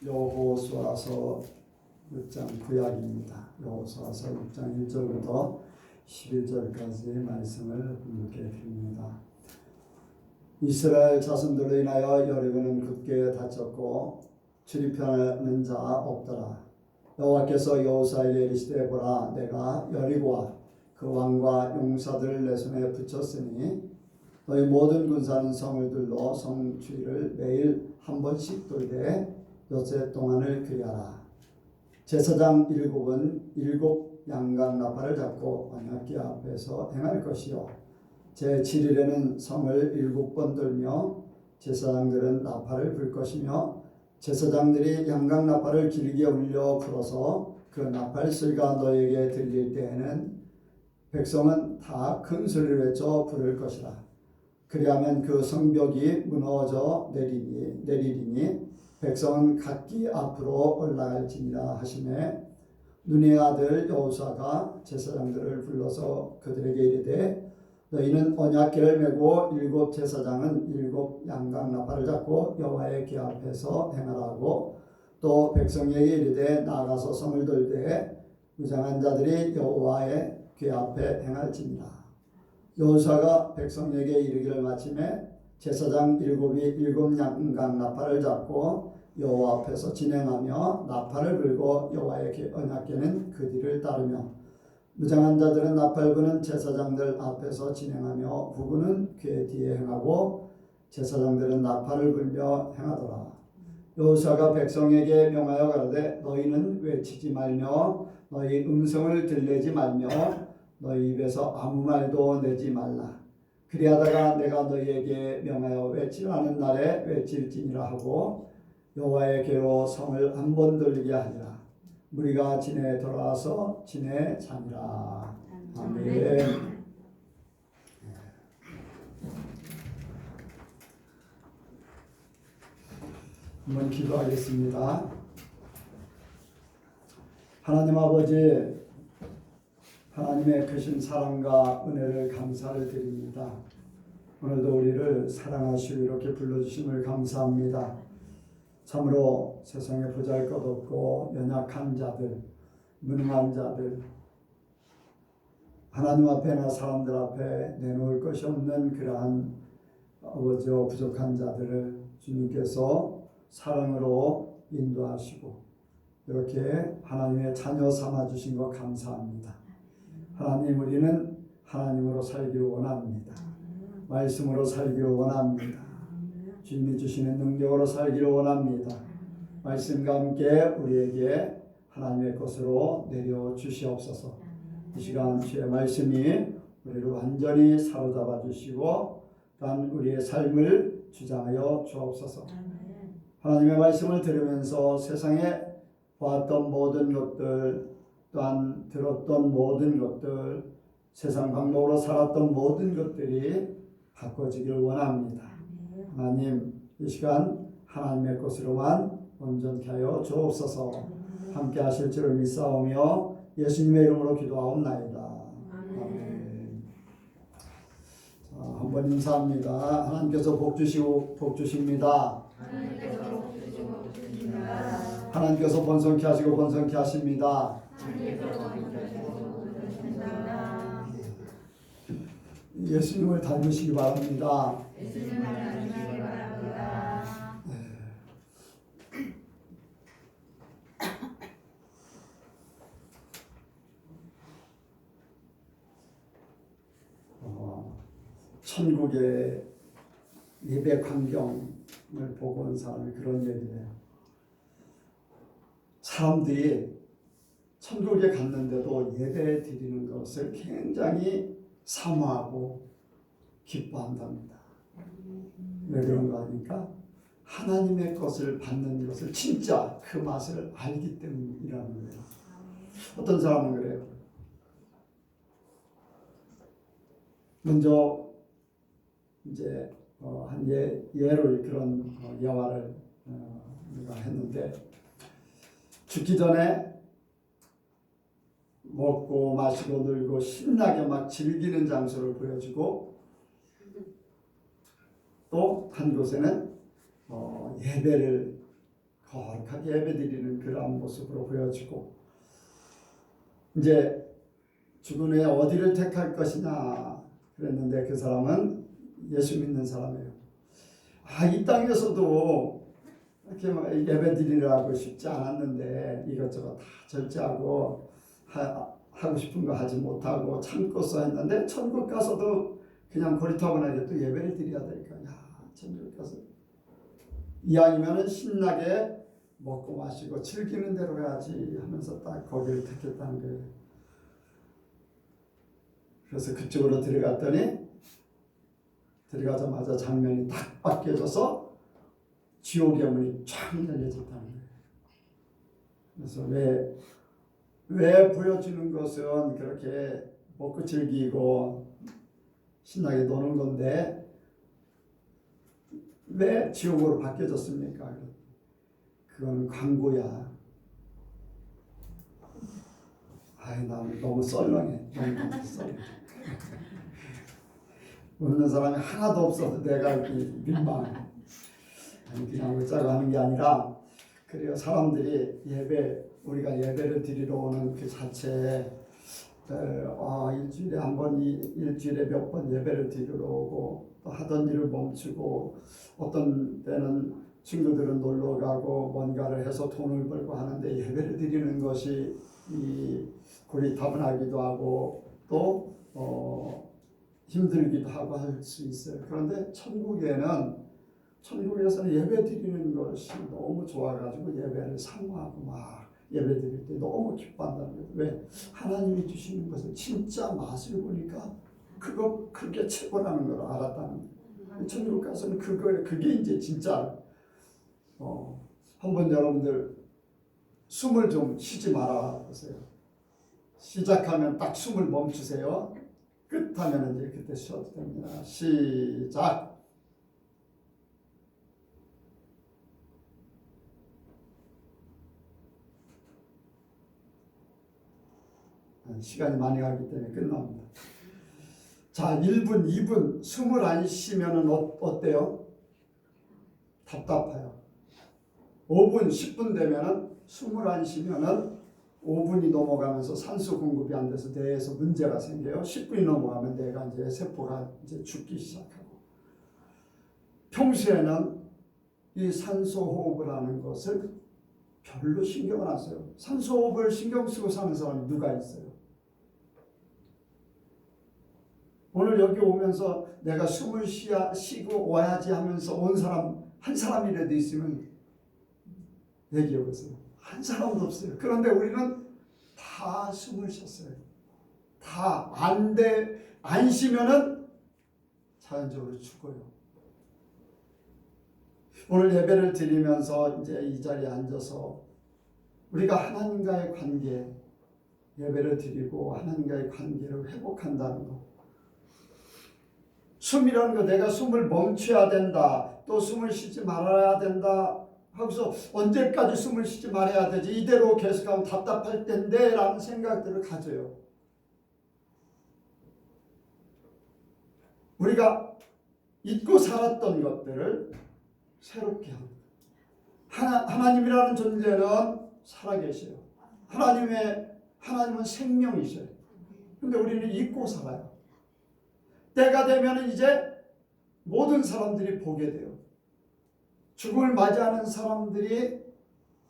여호수아서 6장 구약입니다. 여호수아서 6장 1절부터 11절까지의 말씀을 분께 드립니다. 이스라엘 자손들로 인하여 여리고는 굳게 닫혔고 출입하는 자 없더라. 여호와께서 여호수아에게 이르시되 보라, 내가 여리고와 그 왕과 용사들을 내 손에 붙였으니 너희 모든 군사는 성을 둘러 성 주위를 매일 한 번씩 돌되 엿새 동안을 그리하라. 제사장 7은 7 양각 나팔을 잡고 언약궤 앞에서 행할 것이요 제7일에는 성을 7번 돌며 제사장들은 나팔을 불 것이며 제사장들이 양각 나팔을 길게 울려 불어서 그 나팔 소리가 너에게 들릴 때에는 백성은 다 큰 소리로 외쳐 부를 것이라. 그리하면 그 성벽이 무너져 내리리니 백성은 각기 앞으로 올라갈지니라 하시매, 눈의 아들 여호수아가 제사장들을 불러서 그들에게 이르되 너희는 언약궤를 메고 7 제사장은 7 양각 나팔을 잡고 여호와의 궤 앞에서 행하라고, 또 백성에게 이르되 나아가서 성을 돌되 무장한 자들이 여호와의 궤 앞에 행할지니라. 여호수아가 백성에게 이르기를 마침에 제사장 7이 7 양각 나팔을 잡고 여호와 앞에서 진행하며 나팔을 불고 여호와의 언약궤는 그 뒤를 따르며 무장한 자들은 나팔 부는 제사장들 앞에서 진행하며 부부는 궤 뒤에 행하고 제사장들은 나팔을 불며 행하더라. 여호수아가 백성에게 명하여 가로되 너희는 외치지 말며 너희 음성을 들내지 말며 너희 입에서 아무 말도 내지 말라. 그리하다가 내가 너희에게 명하여 외치라는 날에 외칠지니라 하고 여호와의 궤로 성을 한 번 돌리게 하니라. 무리가 진에 돌아와서 진에 자니라. 아멘. 한번 기도하겠습니다. 하나님 아버지, 하나님의 크신 사랑과 은혜를 감사를 드립니다. 오늘도 우리를 사랑하시고 이렇게 불러주심을 감사합니다. 참으로 세상에 보잘것없고 연약한 자들, 무능한 자들, 하나님 앞에나 사람들 앞에 내놓을 것이 없는 그러한 아버지와 부족한 자들을 주님께서 사랑으로 인도하시고 이렇게 하나님의 자녀 삼아주신 것 감사합니다. 하나님, 우리는 하나님으로 살기를 원합니다. 말씀으로 살기를 원합니다. 주님이 주시는 능력으로 살기를 원합니다. 말씀과 함께 우리에게 하나님의 것으로 내려주시옵소서. 이 시간 주의 말씀이 우리를 완전히 사로잡아 주시고 또한 우리의 삶을 주장하여 주옵소서. 하나님의 말씀을 들으면서 세상에 보았던 모든 것들, 또한 들었던 모든 것들, 세상 방법으로 살았던 모든 것들이 바꿔지기를 원합니다. 하나님, 이 시간 하나님의 것으로만 온전케 하여 주옵소서. 함께 하실 줄을 믿사오며 예수님의 이름으로 기도하옵나이다. 아멘. 자, 한번 인사합니다. 하나님께서 복 주시고 복 주십니다. 하나님께서 번성케 하시고 번성케 하십니다. 예수님을 닮으시기 바랍니다. 천국의 예배 광경을 보고 온 사람이 그런 얘기를 해요. 사람들이 천국에 갔는데도 예배 드리는 것을 굉장히 사모하고 기뻐한답니다. 왜 그런가 하니까 하나님의 것을 받는 것을 진짜 그 맛을 알기 때문이라는 거예요. 어떤 사람은 그래요. 먼저 이제 한 예로 그런 예화를 우리가 했는데, 죽기 전에 먹고 마시고 놀고 신나게 막 즐기는 장소를 보여주고, 또 한 곳에는 예배를 거룩하게 예배드리는 그러한 모습으로 보여지고, 이제 죽은 후에 어디를 택할 것이냐 그랬는데 그 사람은 예수 믿는 사람이에요. 이 땅에서도 이렇게 예배드리라고 쉽지 않았는데 이것저것 다 절제하고 하고 싶은 거 하지 못하고 참고서 했는데 천국 가서도 그냥 고리타분하게 또 예배를 드려야 되니까 천국 가서 이왕이면은 신나게 먹고 마시고 즐기는 대로 해야지 하면서 딱 거기를 택했다는 거예요. 그래서 그쪽으로 들어갔더니 들어가자마자 장면이 딱 바뀌어져서 지옥의 문이 쫙 열려졌다는 거예요. 그래서 왜 보여주는 것은 그렇게 먹고 즐기고 신나게 노는 건데 왜 지옥으로 바뀌어졌습니까? 그건 광고야. 나 너무 썰렁해. 너무 썰렁해. 웃는 사람이 하나도 없어도 내가 민망해. 그냥 웃자고 하는 게 아니라 그래요. 사람들이 우리가 예배를 드리러 오는 그 자체에 일주일에 한 번, 일주일에 몇 번 예배를 드리러 오고 또 하던 일을 멈추고 어떤 때는 친구들은 놀러 가고 뭔가를 해서 돈을 벌고 하는데 예배를 드리는 것이 고리타분하기도 하고 또 힘들기도 하고 할 수 있어요. 그런데 천국에서는 예배 드리는 것이 너무 좋아가지고 예배를 사모하고 막 예배 드릴 때 너무 기뻐한다는 거예요. 왜? 하나님이 주시는 것을 진짜 맛을 보니까 그게 최고라는 걸 알았다는 거예요. 천국 가서는 그게 이제 진짜 한번 여러분들 숨을 좀 쉬지 말아 보세요. 시작하면 딱 숨을 멈추세요. 끝하면 이제 그때 쉬어도 됩니다. 시작. 시간이 많이 가기 때문에 끝납니다. 자, 1분, 2분 숨을 안 쉬면은 어때요? 답답해요. 5분, 10분 되면은 숨을 안 쉬면은 5분이 넘어가면서 산소 공급이 안 돼서 뇌에서 문제가 생겨요. 10분이 넘어가면 뇌가 이제 세포가 이제 죽기 시작하고. 평소에는 이 산소 호흡을 하는 것을 별로 신경을 안 써요. 산소 호흡을 신경 쓰고 사는 사람이 누가 있어요? 오늘 여기 오면서 내가 숨을 쉬고 와야지 하면서 온 사람 한 사람이라도 있으면 얘기해 보세요. 한 사람도 없어요. 그런데 우리는 다 숨을 쉬었어요. 다 안 쉬면은 자연적으로 죽어요. 오늘 예배를 드리면서 이제 이 자리에 앉아서 우리가 하나님과의 관계, 예배를 드리고 하나님과의 관계를 회복한다는 것. 숨이라는 거 내가 숨을 멈춰야 된다. 또 숨을 쉬지 말아야 된다. 하고서 언제까지 숨을 쉬지 말아야 되지? 이대로 계속하면 답답할 텐데 라는 생각들을 가져요. 우리가 잊고 살았던 것들을 새롭게 합니다. 하나님이라는 존재는 살아계셔요. 하나님은 생명이셔요. 근데 우리는 잊고 살아요. 때가 되면 이제 모든 사람들이 보게 돼요. 죽음을 맞이하는 사람들이,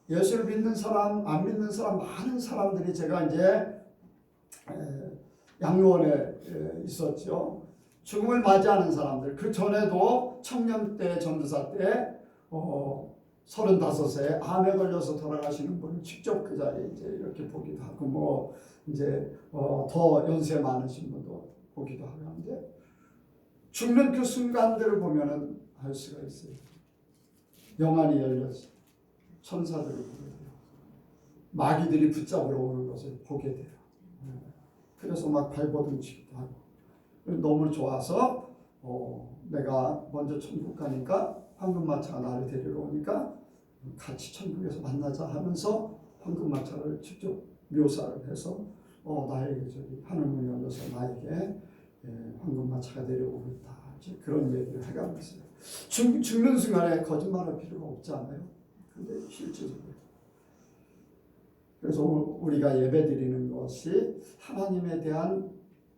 예수를 믿는 사람, 안 믿는 사람, 많은 사람들이 제가 이제 양로원에 있었죠. 죽음을 맞이하는 사람들, 그 전에도 청년 때, 전도사 때 35세 암에 걸려서 돌아가시는 분을 직접 그 자리에 이제 이렇게 보기도 하고, 이제 더 연세 많으신 분도 보기도 하고 하는데, 죽는 그 순간들을 보면은 알 수가 있어요. 영안이 열려서 천사들을 보게 돼요. 마귀들이 붙잡으러 오는 것을 보게 돼요. 그래서 막 발버둥 치기도 하고. 너무 좋아서 내가 먼저 천국 가니까 황금마차가 나를 데리러 오니까 같이 천국에서 만나자 하면서 황금마차를 직접 묘사를 해서 나에게 저기 하늘문이 열려서 나에게 황금마차가 내려오고 있다. 그런 얘기를 해가고 있어요. 죽는 순간에 거짓말할 필요가 없지 않아요? 근데 실질적으로. 그래서 우리가 예배드리는 것이 하나님에 대한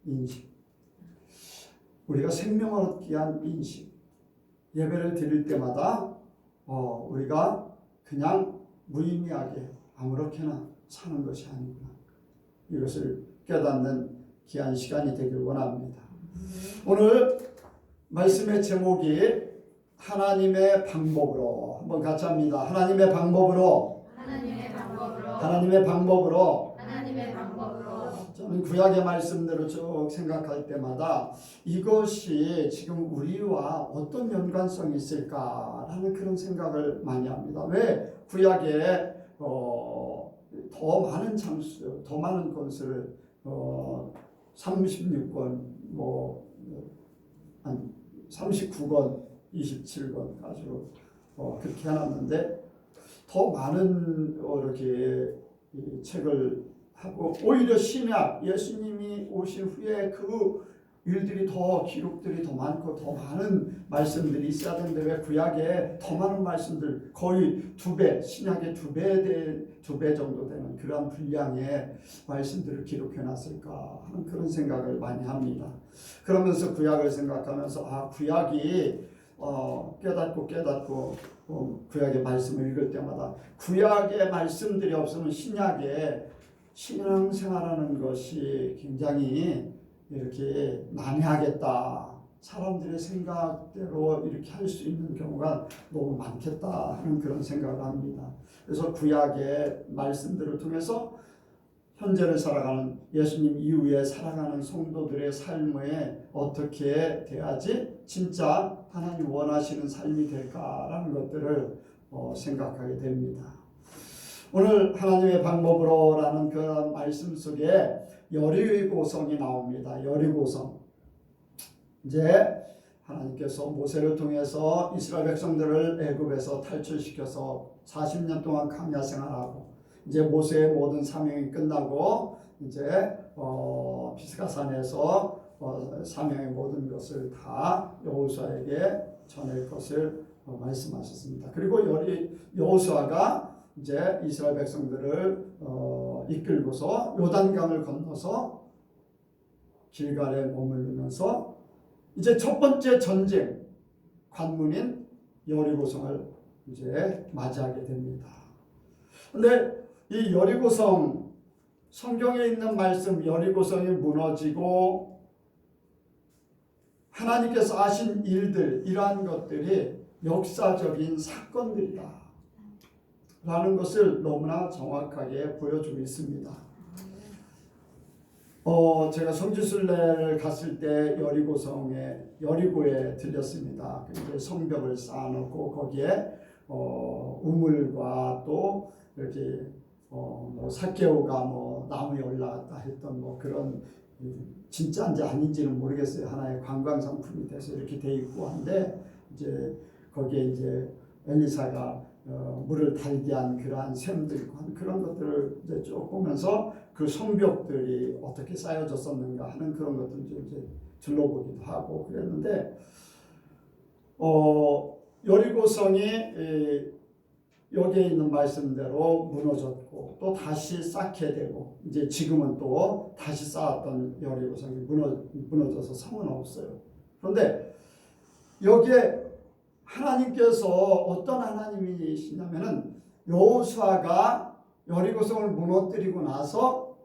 인식, 우리가 생명을 얻기 위한 인식. 예배를 드릴 때마다 우리가 그냥 무의미하게 아무렇게나 사는 것이 아니구나. 이것을 깨닫는 귀한 시간이 되길 원합니다. 오늘 말씀의 제목이 하나님의 방법으로, 한번 같이 합니다. 하나님의 방법으로. 하나님의 방법으로. 저는 구약의 말씀대로 쭉 생각할 때마다 이것이 지금 우리와 어떤 연관성이 있을까라는 그런 생각을 많이 합니다. 왜 구약에 더 많은 장수, 더 많은 권수를 36권, 한 39권, 27권 가지고 그렇게 해놨는데 더 많은 이렇게 이 책을 하고 오히려 신약 예수님이 오신 후에 그 일들이 더 기록들이 더 많고 더 많은 말씀들이 있어야 되는데 왜 구약에 더 많은 말씀들 거의 2배 신약의 2배 정도 되는 그런 분량의 말씀들을 기록해 놨을까 하는 그런 생각을 많이 합니다. 그러면서 구약을 생각하면서 구약이 깨닫고 구약의 말씀을 읽을 때마다 구약의 말씀들이 없으면 신약에 신앙생활하는 것이 굉장히 이렇게 난해하겠다. 사람들의 생각대로 이렇게 할 수 있는 경우가 너무 많겠다 하는 그런 생각을 합니다. 그래서 구약의 말씀들을 통해서 현재를 살아가는 예수님 이후에 살아가는 성도들의 삶에 어떻게 돼야지 진짜 하나님 원하시는 삶이 될까라는 것들을 생각하게 됩니다. 오늘 하나님의 방법으로라는 그 말씀 속에 여리고성이 나옵니다. 여리고성. 이제 하나님께서 모세를 통해서 이스라엘 백성들을 애굽에서 탈출시켜서 40년 동안 광야 생활하고 이제 모세의 모든 사명이 끝나고 이제 비스가산에서 사명의 모든 것을 다 여호수아에게 전할 것을 말씀하셨습니다. 그리고 여호수아가 이제 이스라엘 백성들을 이끌고서 요단강을 건너서 길갈에 머무르면서 이제 첫 번째 전쟁 관문인 여리고성을 이제 맞이하게 됩니다. 그런데 이 여리고성 성경에 있는 말씀 여리고성이 무너지고 하나님께서 하신 일들 이러한 것들이 역사적인 사건들이다 라는 것을 너무나 정확하게 보여주고 있습니다. 제가 성지순례를 갔을 때 여리고에 들렸습니다. 이제 성벽을 쌓아놓고 거기에 우물과 또 이렇게 삭개오가 나무에 올라갔다 했던 그런 진짜인지 아닌지는 모르겠어요. 하나의 관광 상품이 돼서 이렇게 돼 있고 한데 이제 거기에 이제 엘리사가 물을 달게 한 그러한 샘들 그런 것들을 이제 쭉 보면서 그 성벽들이 어떻게 쌓여졌었는가 하는 그런 것들을 이제 둘러보기도 하고 그랬는데 여리고성이 여기에 있는 말씀대로 무너졌고 또 다시 쌓게 되고 이제 지금은 또 다시 쌓았던 여리고성이 무너져서 성은 없어요. 그런데 여기에 하나님께서 어떤 하나님이시냐면은 여호수아가 여리고성을 무너뜨리고 나서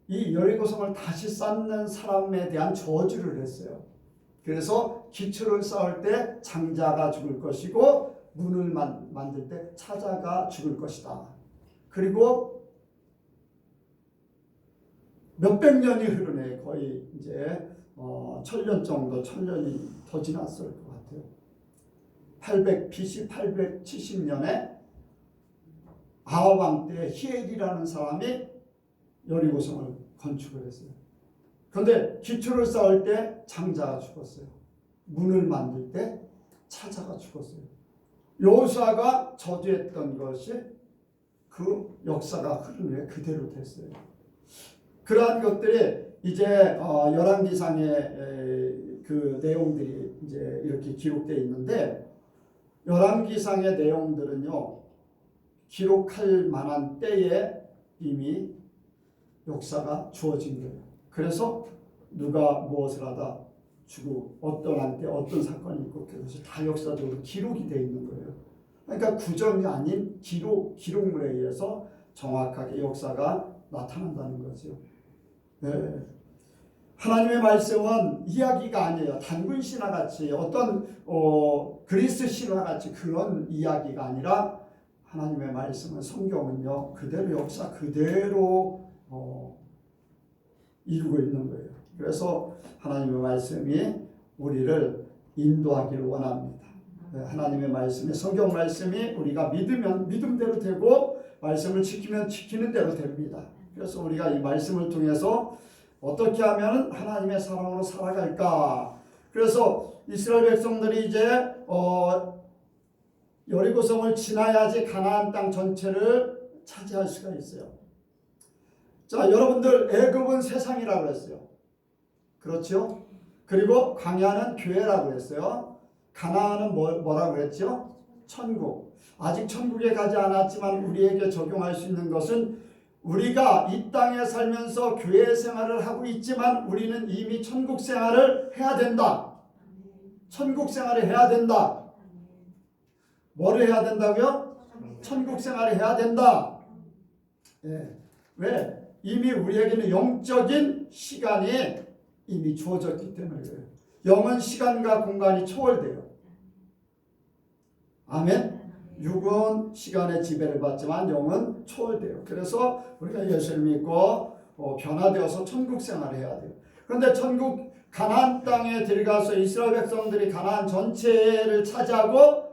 이 여리고성을 다시 쌓는 사람에 대한 저주를 했어요. 그래서 기초를 쌓을 때 장자가 죽을 것이고 문을 만들 때 차자가 죽을 것이다. 그리고 몇백 년이 흐르네. 거의 이제 1000년 정도, 1000년이 더 지났을 것 같아요. BC 870년에 아합 때 히엘이라는 사람이 여리고성을 건축을 했어요. 그런데 기초를 쌓을 때 장자가 죽었어요. 문을 만들 때 차자가 죽었어요. 여호수아가 저주했던 것이 그 역사가 흐른 후에 그대로 됐어요. 그러한 것들이 이제 열왕기상의 그 내용들이 이제 이렇게 기록되어 있는데 열왕기상의 내용들은요, 기록할 만한 때에 이미 역사가 주어진 거예요. 그래서 누가 무엇을 하다 주고 어떤 한때 어떤 사건이 있고 그것이 다 역사적으로 기록이 되어 있는 거예요. 그러니까 구전이 아닌 기록물에 의해서 정확하게 역사가 나타난다는 거죠. 네. 하나님의 말씀은 이야기가 아니에요. 단군 신화 같이 어떤 그리스 신화 같이 그런 이야기가 아니라 하나님의 말씀은 성경은요 그대로 역사 그대로 이루고 있는 거예요. 그래서 하나님의 말씀이 우리를 인도하기를 원합니다. 하나님의 말씀이 성경 말씀이 우리가 믿으면 믿음대로 되고 말씀을 지키면 지키는 대로 됩니다. 그래서 우리가 이 말씀을 통해서 어떻게 하면 하나님의 사랑으로 살아갈까? 그래서 이스라엘 백성들이 이제 여리고성을 지나야지 가나안 땅 전체를 차지할 수가 있어요. 자, 여러분들 애굽은 세상이라고 그랬어요. 그렇죠? 그리고 광야는 교회라고 그랬어요. 가나안은 뭐라고 그랬죠? 천국. 아직 천국에 가지 않았지만 우리에게 적용할 수 있는 것은 우리가 이 땅에 살면서 교회 생활을 하고 있지만 우리는 이미 천국 생활을 해야 된다. 천국 생활을 해야 된다. 뭐를 해야 된다고요? 천국 생활을 해야 된다. 예. 왜? 이미 우리에게는 영적인 시간이 이미 주어졌기 때문에 그래요. 영은 시간과 공간이 초월돼요. 아멘. 육은 시간의 지배를 받지만 영은 초월돼요. 그래서 우리가 예수를 믿고 변화되어서 천국 생활을 해야 돼요. 그런데 천국 가나안 땅에 들어가서 이스라엘 백성들이 가나안 전체를 차지하고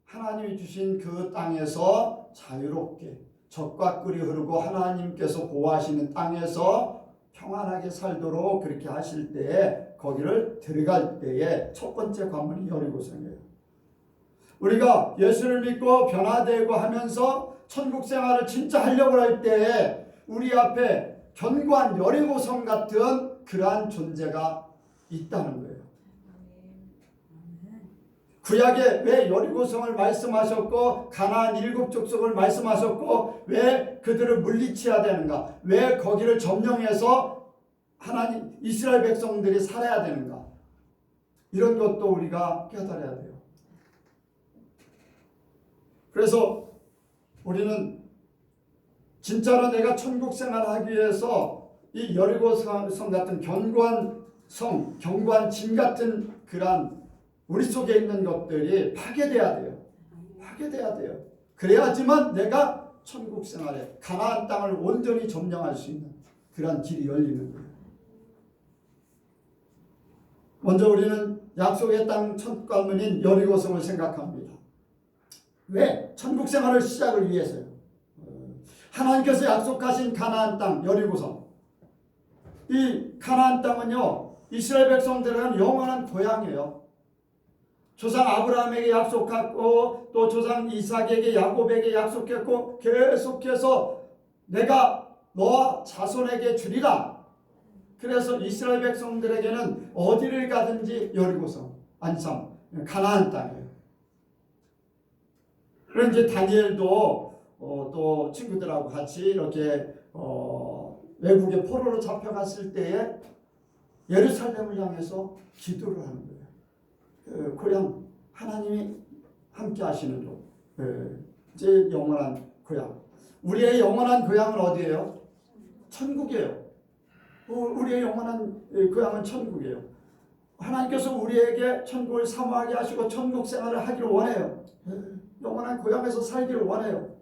하나님이 주신 그 땅에서 자유롭게 적과 꿀이 흐르고 하나님께서 보호하시는 땅에서 평안하게 살도록 그렇게 하실 때에 거기를 들어갈 때에 첫 번째 관문이 여리고성이에요. 우리가 예수를 믿고 변화되고 하면서 천국 생활을 진짜 하려고 할 때에 우리 앞에 견고한 여리고성 같은 그러한 존재가 있다는 거예요. 구약에 왜 여리고성을 말씀하셨고 가나안 7족속을 말씀하셨고 왜 그들을 물리쳐야 되는가? 왜 거기를 점령해서 하나님 이스라엘 백성들이 살아야 되는가? 이런 것도 우리가 깨달아야 돼요. 그래서 우리는 진짜로 내가 천국 생활하기 위해서 이 여리고성 같은 견고한 성, 견고한 짐 같은 그런 우리 속에 있는 것들이 파괴돼야 돼요. 파괴돼야 돼요. 그래야지만 내가 천국 생활에 가나안 땅을 온전히 점령할 수 있는 그런 길이 열리는 거예요. 먼저 우리는 약속의 땅 첫 관문인 여리고성을 생각합니다. 왜? 천국 생활을 시작을 위해서요. 하나님께서 약속하신 가나안 땅 여리고성. 이 가나안 땅은요 이스라엘 백성들은 영원한 고향이에요. 조상 아브라함에게 약속했고 또 조상 이삭에게 야곱에게 약속했고 계속해서 내가 너와 자손에게 주리라. 그래서 이스라엘 백성들에게는 어디를 가든지 여리고성, 안참, 가나안 땅이에요. 그런데 이제 다니엘도 또 친구들하고 같이 이렇게 외국에 포로로 잡혀갔을 때에 예루살렘을 향해서 기도를 하는 거예요. 고향 하나님이 함께 하시는 곳, 이제 영원한 고향. 우리의 영원한 고향은 어디예요? 천국이에요. 우리의 영원한 고향은 천국이에요. 하나님께서 우리에게 천국을 사모하게 하시고 천국 생활을 하기를 원해요. 영원한 고향에서 살기를 원해요.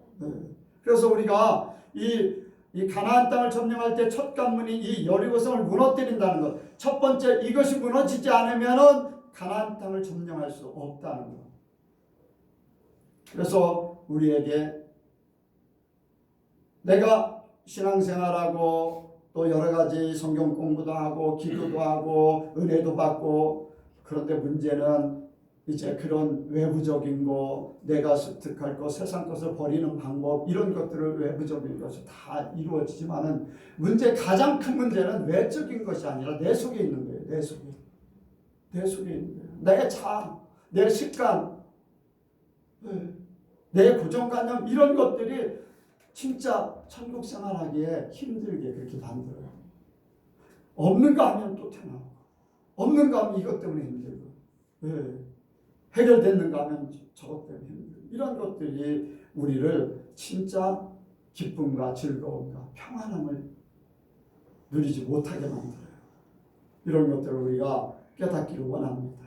그래서 우리가 이 가나안 땅을 점령할 때 첫 관문이 이 여리고성을 무너뜨린다는 것. 첫 번째 이것이 무너지지 않으면은 가나안 땅을 점령할 수 없다는 것. 그래서 우리에게 내가 신앙생활하고 또 여러 가지 성경 공부도 하고 기도도 하고 은혜도 받고 그런데 문제는 이제 그런 외부적인 거 내가 습득할 거 세상 것을 버리는 방법 이런 것들을 외부적인 것이 다 이루어지지만은 가장 큰 문제는 외적인 것이 아니라 내 속에 있는 거예요. 내 속에 있는 거예요. 내 자, 내 습관 내 고정관념 이런 것들이 진짜 천국 생활하기에 힘들게 그렇게 만들어요. 없는가 하면 또 태어나고 없는가 하면 이것 때문에 힘들고 해결됐는가 하면 저것 때문에 힘들고 이런 것들이 우리를 진짜 기쁨과 즐거움과 평안함을 누리지 못하게 만들어요. 이런 것들을 우리가 깨닫기를 원합니다.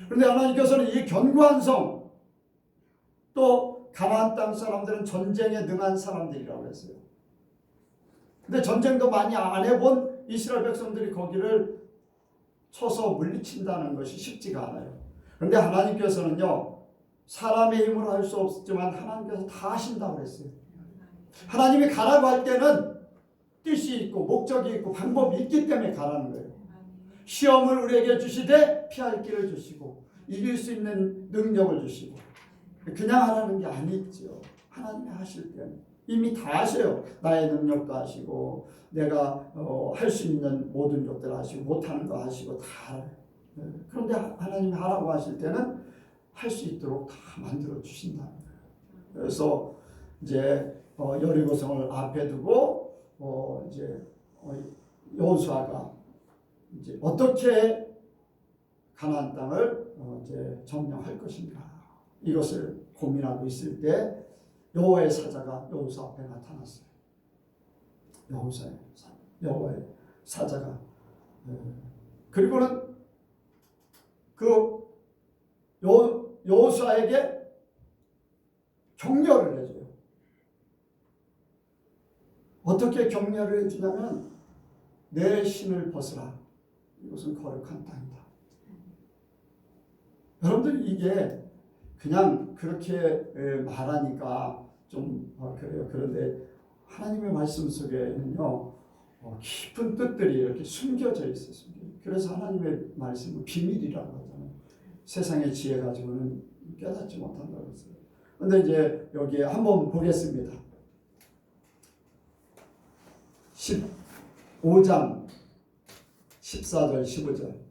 그런데 하나님께서는 이 견고한 성, 또 가나안 땅 사람들은 전쟁에 능한 사람들이라고 했어요. 근데 전쟁도 많이 안 해본 이스라엘 백성들이 거기를 쳐서 물리친다는 것이 쉽지가 않아요. 그런데 하나님께서는요, 사람의 힘으로 할 수 없지만 하나님께서 다 하신다고 그랬어요. 하나님이 가라고 할 때는 뜻이 있고 목적이 있고 방법이 있기 때문에 가라는 거예요. 시험을 우리에게 주시되 피할 길을 주시고 이길 수 있는 능력을 주시고 그냥 하라는 게 아니죠. 하나님이 하실 때는 이미 다 아셔요. 나의 능력도 아시고 내가 할 수 있는 모든 것들 아시고 못하는 거 아시고 다 알아요. 그런데 하나님이 하라고 하실 때는 할 수 있도록 다 만들어 주신다는 거예요. 그래서 이제 여리고성을 앞에 두고 이제 여호수아가 이제 어떻게 가나안 땅을 이제 점령할 것인가 이것을 고민하고 있을 때 여호와의 사자가 여호수아 앞에 나타났어요. 여호와의 사자가 그리고는 그 여호수아에게 격려를 해줘요. 어떻게 격려를 해주냐면 내 신을 벗으라. 이것은 거룩한 땅이다. 여러분들 이게 그냥 그렇게 말하니까 좀 그래요. 그런데 하나님의 말씀 속에는요 깊은 뜻들이 이렇게 숨겨져 있어요. 그래서 하나님의 말씀은 비밀이라고 하잖아요. 세상의 지혜 가지고는 깨닫지 못한다고 했어요. 그런데 이제 여기에 한번 보겠습니다. 15장 14절 15절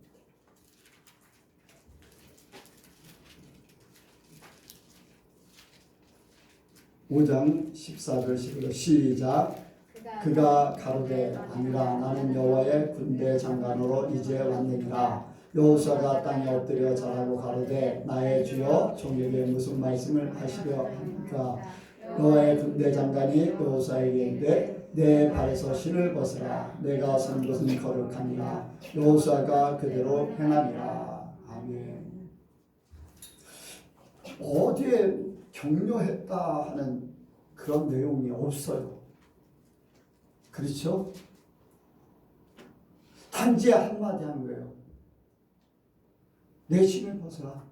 5장 14절 15절 시작. 그가 가로되 아니라 나는 여호와의 군대 장관으로 이제 왔느니라. 여호수아가 땅에 엎드려 절하고 가로되 나의 주여 종에게 무슨 말씀을 하시려 합니까? 여호와의 군대 장관이 여호수아에게 이르되 내 발에서 신을 벗으라. 내가 선 것은 거룩하니라. 여호수아가 그대로 행하니라. 아멘. 어디에 격려했다 하는 그런 내용이 없어요. 그렇죠? 단지 한마디 하는 거예요. 내 신을 벗으라.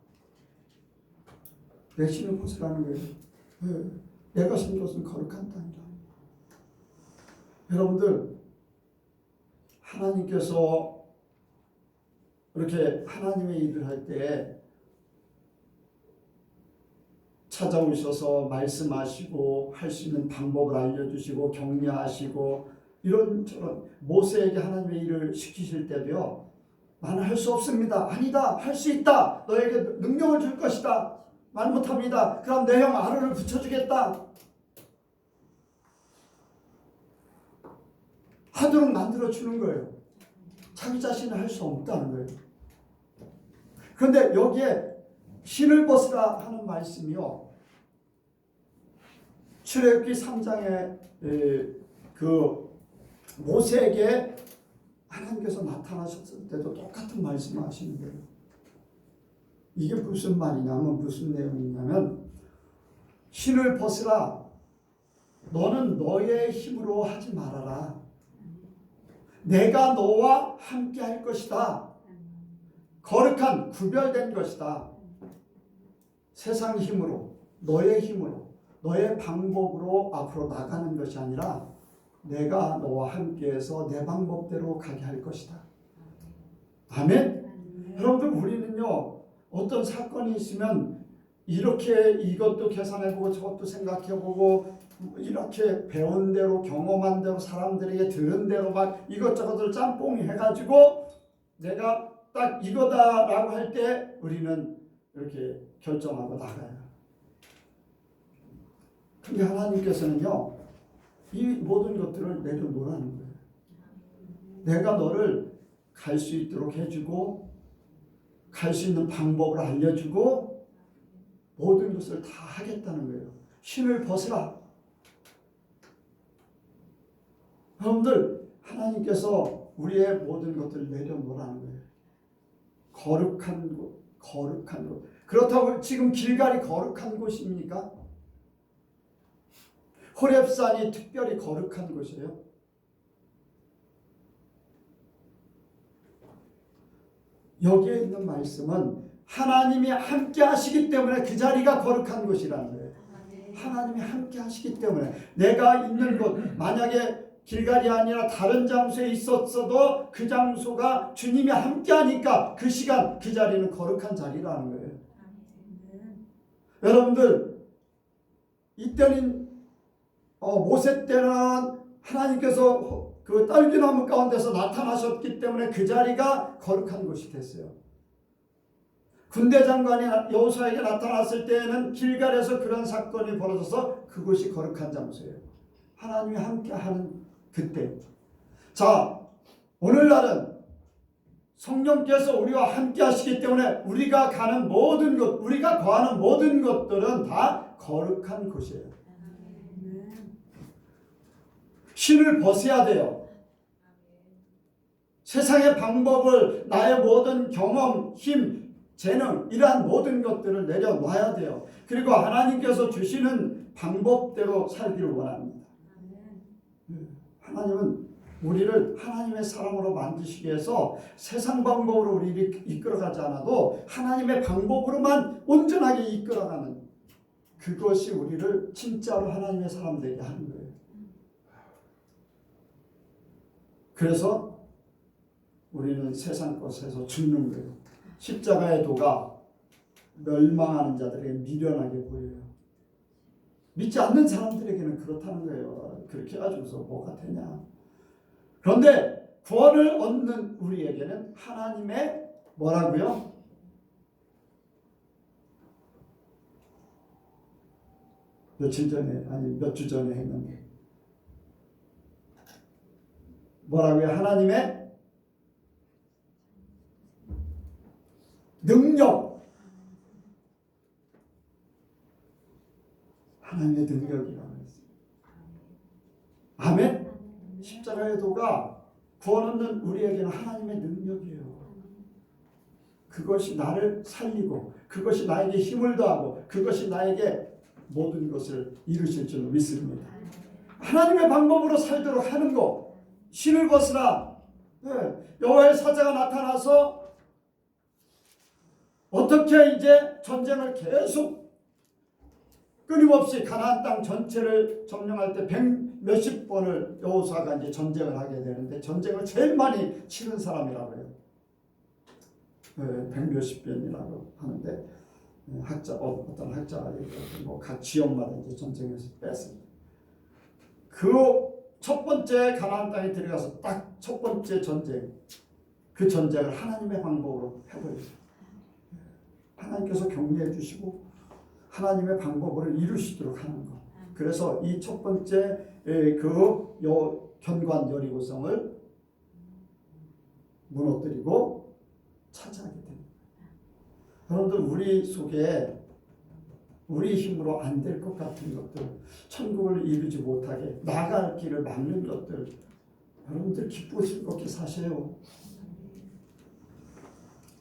내 신을 벗으라는 거예요. 내가 선 것은 거룩한 땅이다. 여러분들 하나님께서 이렇게 하나님의 일을 할 때 찾아오셔서 말씀하시고 할 수 있는 방법을 알려주시고 격려하시고 이런저런 모세에게 하나님의 일을 시키실 때도요. 나는 할 수 없습니다. 아니다. 할 수 있다. 너에게 능력을 줄 것이다. 말 못합니다. 그럼 내 형 아론을 붙여주겠다. 하도록 만들어주는 거예요. 자기 자신은 할 수 없다는 거예요. 그런데 여기에 신을 벗으라 하는 말씀이요. 출애굽기 3장에 그 모세에게 하나님께서 나타나셨을 때도 똑같은 말씀을 하시는 거예요. 이게 무슨 말이냐면 무슨 내용이냐면 신을 벗으라. 너는 너의 힘으로 하지 말아라. 내가 너와 함께 할 것이다. 거룩한 구별된 것이다. 세상 힘으로 너의 힘으로 너의 방법으로 앞으로 나가는 것이 아니라 내가 너와 함께해서 내 방법대로 가게 할 것이다. 아멘. 여러분들 우리는요 어떤 사건이 있으면 이렇게 이것도 계산해보고 저것도 생각해보고 이렇게 배운 대로 경험한 대로 사람들에게 들은 대로 막 이것저것을 짬뽕 해가지고 내가 딱 이거다라고 할 때 우리는 이렇게 결정하고 나가요. 근데 하나님께서는요, 이 모든 것들을 내려놓으라는 거예요. 내가 너를 갈 수 있도록 해주고 갈 수 있는 방법을 알려주고 모든 것을 다 하겠다는 거예요. 신을 벗으라. 여러분들, 하나님께서 우리의 모든 것들을 내려놓으라는 거예요. 거룩한 곳, 거룩한 곳. 그렇다고 지금 길갈이 거룩한 곳입니까? 호렙산이 특별히 거룩한 곳이에요. 여기에 있는 말씀은 하나님이 함께 하시기 때문에 그 자리가 거룩한 곳이라는 거예요. 하나님이 함께 하시기 때문에 내가 있는 곳, 만약에 길갈이 아니라 다른 장소에 있었어도 그 장소가 주님이 함께 하니까 그 시간, 그 자리는 거룩한 자리라는 거예요. 여러분들, 이때는 모세 때는 하나님께서 그 딸기나무 가운데서 나타나셨기 때문에 그 자리가 거룩한 곳이 됐어요. 군대 장관이 여호수아에게 나타났을 때에는 길갈에서 그런 사건이 벌어져서 그곳이 거룩한 장소예요. 하나님이 함께하는 그때. 자, 오늘날은 성령께서 우리와 함께 하시기 때문에 우리가 가는 모든 것, 우리가 거하는 모든 것들은 다 거룩한 곳이에요. 신을 벗어야 돼요. 세상의 방법을, 나의 모든 경험, 힘, 재능, 이러한 모든 것들을 내려놔야 돼요. 그리고 하나님께서 주시는 방법대로 살기를 원합니다. 하나님은 우리를 하나님의 사람으로 만드시기 위해서 세상 방법으로 우리를 이끌어가지 않아도 하나님의 방법으로만 온전하게 이끌어가는, 그것이 우리를 진짜로 하나님의 사람 되게 하는 거예요. 그래서 우리는 세상 것에서 죽는 거예요. 십자가의 도가 멸망하는 자들에게 미련하게 보여요. 믿지 않는 사람들에게는 그렇다는 거예요. 그렇게 해가지고서 뭐가 되냐. 그런데 구원을 얻는 우리에게는 하나님의 뭐라고요? 며칠 전에, 아니 몇 주 전에 했는데 뭐라고요? 하나님의 능력, 하나님의 능력이라고 했어요. 아멘? 십자가의 도가 구원 얻는 우리에게는 하나님의 능력이에요. 그것이 나를 살리고 그것이 나에게 힘을 더하고 그것이 나에게 모든 것을 이루실 줄 믿습니다. 하나님의 방법으로 살도록 하는 것, 신을 벗으라. 여호와의 사자가 나타나서 어떻게 이제 전쟁을 계속 끊임없이 가나안 땅 전체를 점령할 때 100몇십 번을 여호수아가 이제 전쟁을 하게 되는데, 전쟁을 제일 많이 치른 사람이라고 해요. 100몇십 번이라고 하는데, 어떤 학자가 각 지역마다 이제 전쟁에서 뺐습니다. 그 첫 번째 가나안 땅에 들어가서 딱 첫 번째 전쟁, 그 전쟁을 하나님의 방법으로 해버렸어요. 하나님께서 격려해 주시고 하나님의 방법으로 이루시도록 하는 것. 그래서 이 첫 번째 그 견고한 여리고성을 무너뜨리고 차지하게 됩니다. 여러분들, 우리 속에 우리 힘으로 안 될 것 같은 것들, 천국을 이루지 못하게 나갈 길을 막는 것들, 여러분들 기쁘고 즐겁게 사세요.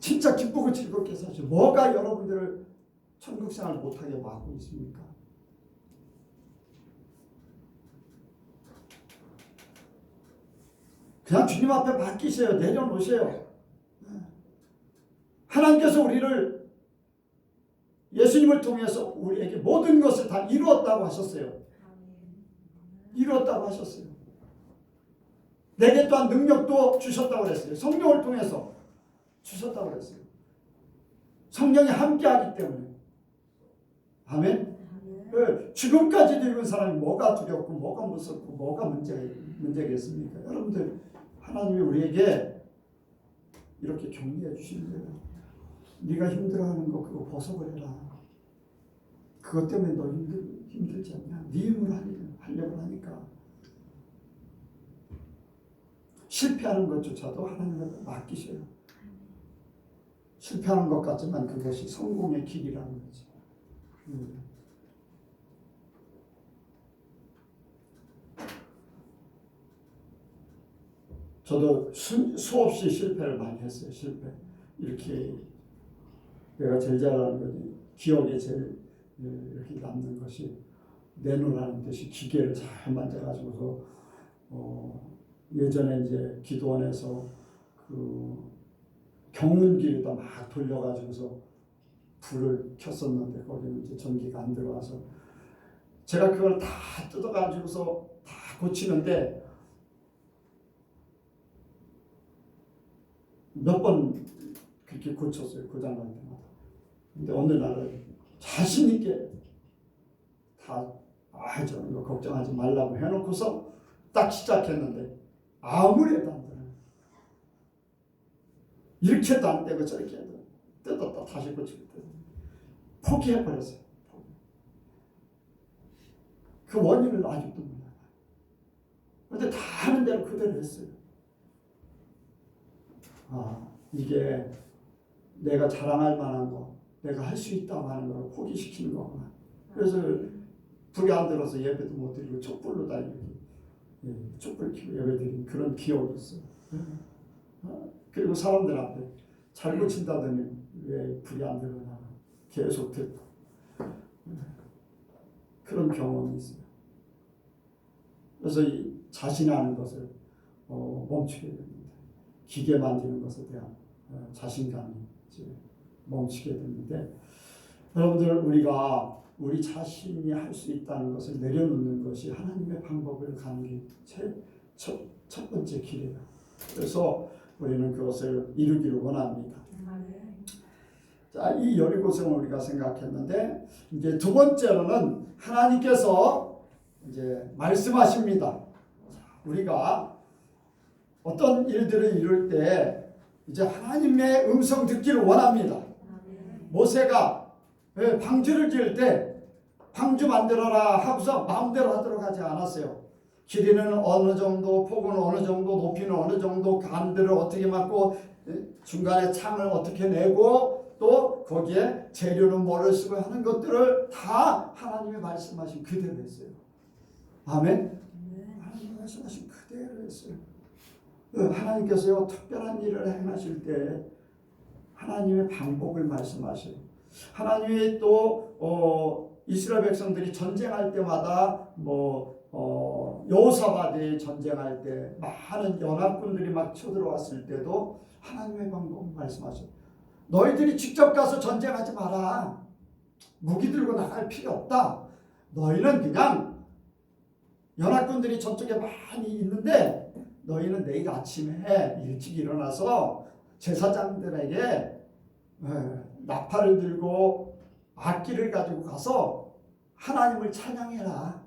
진짜 기쁘고 즐겁게 사세요. 뭐가 여러분들을 천국 생활 못하게 막고 있습니까? 그냥 주님 앞에 맡기세요. 내려놓으세요. 하나님께서 우리를, 예수님을 통해서 우리에게 모든 것을 다 이루었다고 하셨어요. 이루었다고 하셨어요. 내게 또한 능력도 주셨다고 그랬어요. 성령을 통해서 주셨다고 그랬어요. 성령이 함께하기 때문에. 아멘. 지금까지도 이런 사람이 뭐가 두렵고 뭐가 무섭고 뭐가 문제겠습니까? 여러분들, 하나님이 우리에게 이렇게 격려해 주시는 거예요. 네가 힘들어하는 거 그거 벗어버려라. 그것 때문에 너 힘들지 않냐? 네 실패하는 것조차도 하나님께 맡기셔요. 실패하는 것 같지만 그것이 성공의 길이라는 거죠. 저도 수없이 실패를 많이 했어요. 실패. 이렇게 내가 제일 잘하는 거지. 기억에 제일 이렇게 남는 것이 내놓으라는 듯이 기계를 잘 만져가지고서 예전에 이제 기도원에서 그 경운기에다 막 돌려가지고서 불을 켰었는데 거기는 이제 전기가 안 들어와서 제가 그걸 다 뜯어가지고서 다 고치는데 몇 번 그렇게 고쳤어요. 고장날 때마다. 근데 어느 날은 자신 있게 다 저런 거 걱정하지 말라고 해놓고서 딱 시작했는데 아무리 해도 안 되는, 이렇게도 안 되고 저렇게 해도 뜯었다 다시 고치고 포기해버렸어요. 그 원인을 아직도 몰라요. 근데 다 하는 대로 그대로 했어요. 이게 내가 자랑할 만한 거, 내가 할 수 있다고 하는 걸 포기시키는 거구나. 그래서 불이 안 들어서 예배도 못 드리고 촛불로 다 촛불 켜고 예배 드린 그런 기억이 있어요. 그리고 사람들 앞에 잘 고친다더니 왜 불이 안 들어나 계속 듣고 그런 경험이 있어요. 그래서 이 자신하는 것을 멈추게 됩니다. 기계 만지는 것에 대한 자신감이 멈추게 되는데, 여러분들 우리가 우리 자신이 할 수 있다는 것을 내려놓는 것이 하나님의 방법을 가는 게 첫 번째 길이다. 그래서 우리는 그것을 이루기를 원합니다. 자, 이 여리고성을 우리가 생각했는데 이제 두 번째로는 하나님께서 이제 말씀하십니다. 우리가 어떤 일들을 이룰 때 이제 하나님의 음성 듣기를 원합니다. 모세가 방주를 지을 때 방주 만들어라 하고서 마음대로 하도록 하지 않았어요. 길이는 어느 정도, 폭은 어느 정도, 높이는 어느 정도, 간들을 어떻게 맞고 중간에 창을 어떻게 내고 또 거기에 재료는 뭐를 쓰고 하는 것들을 다 하나님이 말씀하신 그대로 했어요. 아멘? 하나님이 말씀하신 그대로 했어요. 하나님께서요 특별한 일을 행하실 때 하나님의 방법을 말씀하셔요. 하나님이 또 이스라엘 백성들이 전쟁할 때마다 여호사밧이 전쟁할 때 많은 연합군들이 막 쳐들어왔을 때도 하나님의 방법을 말씀하셔요. 너희들이 직접 가서 전쟁하지 마라. 무기 들고 나갈 필요 없다. 너희는 그냥 연합군들이 저쪽에 많이 있는데 너희는 내일 아침에 일찍 일어나서 제사장들에게 나팔을 들고 악기를 가지고 가서 하나님을 찬양해라.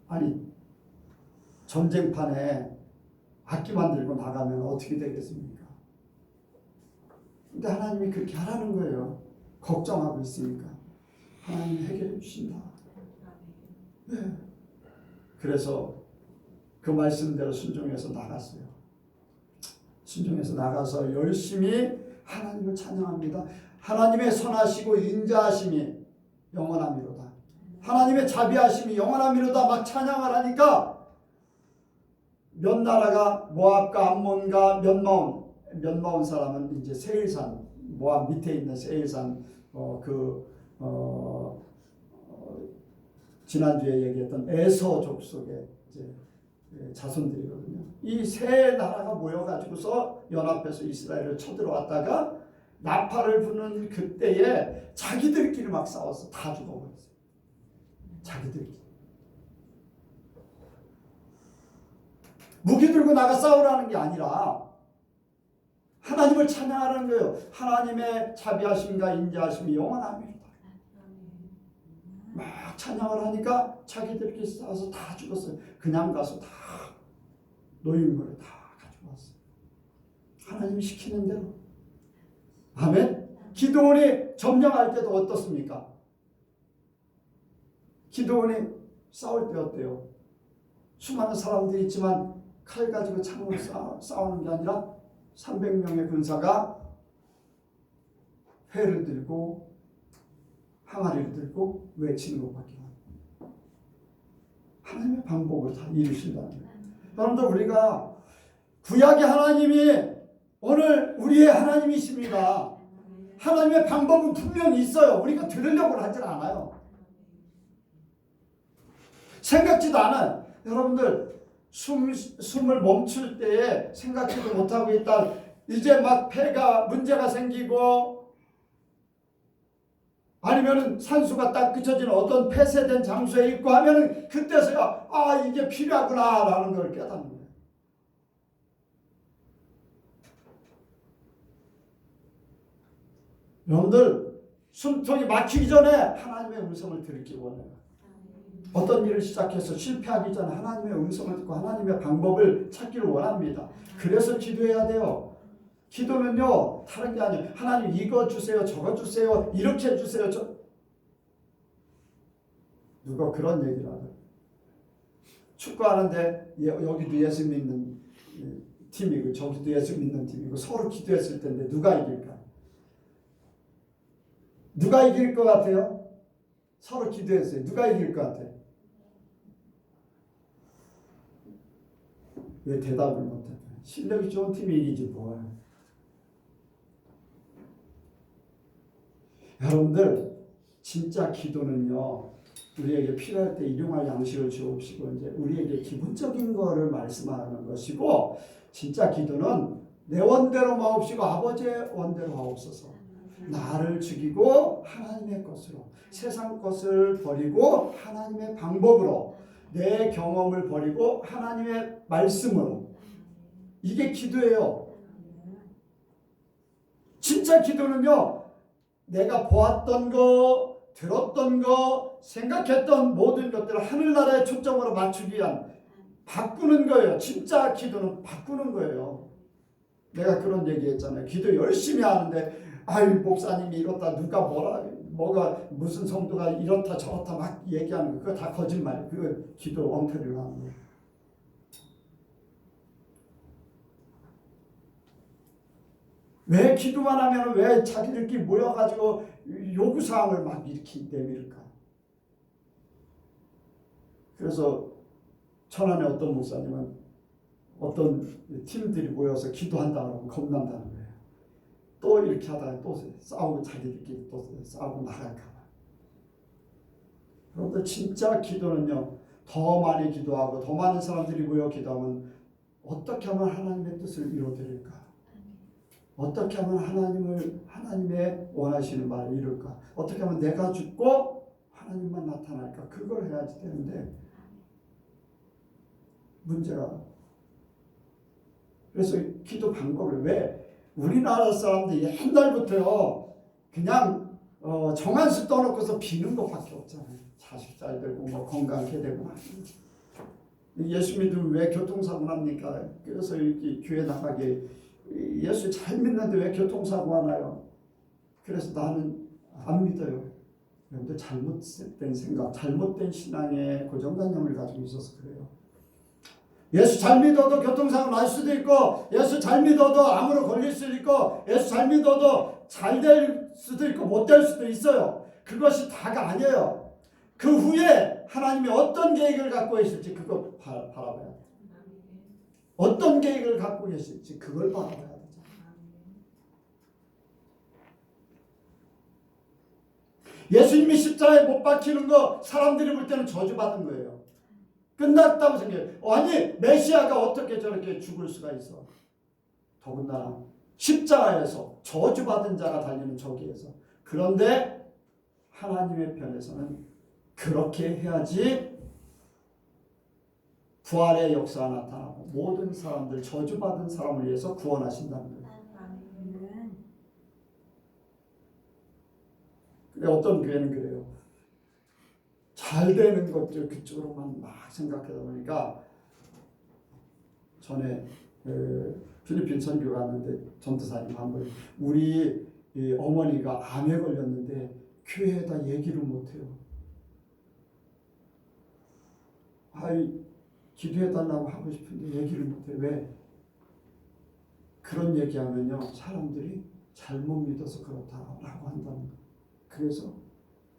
아니 전쟁판에 악기만 들고 나가면 어떻게 되겠습니까? 근데 하나님이 그렇게 하라는 거예요. 걱정하고 있으니까 하나님이 해결해 주신다. 네. 그래서 그 말씀대로 순종해서 나갔어요. 순종해서 나가서 열심히 하나님을 찬양합니다. 하나님의 선하시고 인자하심이 영원함이로다. 하나님의 자비하심이 영원함이로다. 막 찬양을 하니까 몇 나라가 모압과 암몬과 면마온 사람은 이제 세일산, 모압 밑에 있는 세일산 지난주에 얘기했던 에서 족속의 이제 자손들이거든요. 이 세 나라가 모여가지고서 연합해서 이스라엘을 쳐들어왔다가 나팔을 부는 그때에 자기들끼리 막 싸워서 다 죽어버렸어요. 자기들끼리. 무기 들고 나가 싸우라는 게 아니라 하나님을 찬양하라는 거예요. 하나님의 자비하심과 인자하심이 영원합니다. 막 찬양을 하니까 자기들끼리 싸워서 다 죽었어요. 그냥 가서 다 노인물을 다 가져왔어요. 하나님이 시키는 대로. 아멘. 기드온이 점령할 때도 어떻습니까? 기드온이 싸울 때 어때요? 수많은 사람들이 있지만 칼 가지고 창으로 싸우는 게 아니라 300명의 군사가 회를 들고 항아리를 들고 외치는 것밖에 없어요. 하나님의 방법으로 다 이루신다는 거예요. 여러분들, 우리가 구약의 하나님이 오늘 우리의 하나님이십니다. 하나님의 방법은 분명히 있어요. 우리가 들으려고 하질 않아요. 생각지도 않아요. 여러분들, 숨을 멈출 때에 생각지도 못하고 있다. 이제 막 폐가 문제가 생기고 아니면은 산소가 딱 그쳐지는 어떤 폐쇄된 장소에 있고 하면은 그때서야 이게 필요하구나라는 걸 깨닫는 거예요. 여러분들, 숨통이 막히기 전에 하나님의 음성을 듣기 원해요. 어떤 일을 시작해서 실패하기 전에 하나님의 음성을 듣고 하나님의 방법을 찾기를 원합니다. 그래서 기도해야 돼요. 기도는요, 다른 게 아니에요. 하나님 이거 주세요, 저거 주세요, 이렇게 해주세요. 누가 그런 얘기를 하죠. 축구하는데 여기도 예수 믿는 팀이고 저기도 예수 믿는 팀이고 서로 기도했을 텐데 누가 이길까? 누가 이길 것 같아요? 서로 기도했어요. 누가 이길 것 같아요? 왜 대답을 못할까요? 실력이 좋은 팀이 이기지 뭐예요. 여러분들, 진짜 기도는요, 우리에게 필요할 때 일용할 양식을 주옵시고 이제 우리에게 기본적인 거를 말씀하는 것이고, 진짜 기도는 내 원대로 마옵시고 아버지의 원대로 하옵소서. 나를 죽이고 하나님의 것으로, 세상 것을 버리고 하나님의 방법으로, 내 경험을 버리고 하나님의 말씀으로. 이게 기도예요. 진짜 기도는요, 내가 보았던 거, 들었던 거, 생각했던 모든 것들을 하늘나라의 초점으로 맞추기 위한 바꾸는 거예요. 진짜 기도는 바꾸는 거예요. 내가 그런 얘기했잖아요. 기도 열심히 하는데 목사님이 이렇다, 누가 뭐가 무슨 성도가 이렇다 저렇다 막 얘기하는 거, 그거 다 거짓말이에요. 그거 기도 엉터리로 하는 거예요. 왜 기도만 하면 왜 자기들끼리 모여가지고 요구사항을 막 이렇게 내밀까? 그래서 천안의 어떤 목사님은 어떤 팀들이 모여서 기도한다 그러면 겁난다는 거예요. 또 이렇게 하다가 또 싸우고 자기들끼리 또 싸우고 나갈까 봐. 그런데 진짜 기도는요, 더 많이 기도하고 더 많은 사람들이 모여 기도하면 어떻게 하면 하나님의 뜻을 이루어드릴까? 어떻게 하면 하나님의 원하시는 바를 이룰까? 어떻게 하면 내가 죽고 하나님만 나타날까? 그걸 해야지 되는데 문제가. 그래서 기도 방법을 왜 우리나라 사람들이 옛날부터요 그냥 정한수 떠놓고서 비는 것밖에 없잖아요. 자식 잘 되고 뭐 건강하게 되고. 예수 믿으면 왜 교통사고 납니까? 그래서 이렇게 교회 나가게 예수 잘 믿는데 왜 교통사고 하나요? 그래서 나는 안 믿어요. 여러분들, 잘못된 생각, 잘못된 신앙의 고정관념을 가지고 있어서 그래요. 예수 잘 믿어도 교통사고 날 수도 있고, 예수 잘 믿어도 암으로 걸릴 수도 있고, 예수 잘 믿어도 잘 될 수도 있고 못 될 수도 있어요. 그것이 다가 아니에요. 그 후에 하나님이 어떤 계획을 갖고 계실지 그거 바라봐야 돼요. 어떤 계획을 갖고 계실지 그걸 바라봐야 되죠. 예수님이 십자가에 못 박히는 거 사람들이 볼 때는 저주받은 거예요. 끝났다고 생각해요. 아니, 메시아가 어떻게 저렇게 죽을 수가 있어. 더군다나 십자가에서 저주받은 자가 달리는 저기에서. 그런데 하나님의 편에서는 그렇게 해야지 부활의 역사가 나타나고 모든 사람들, 저주받은 사람을 위해서 구원하신다는 거예요. 근데 어떤 교회는 그래요. 잘 되는 것들 그쪽으로만 막 생각하다 보니까, 전에 필리핀 선교 갔는데 전도사님 한 번, 우리 어머니가 암에 걸렸는데 교회에다 얘기를 못해요. 기도해달라고 하고 싶은데 얘기를 못해. 왜? 그런 얘기하면요 사람들이 잘못 믿어서 그렇다라고 한다는 거예요. 그래서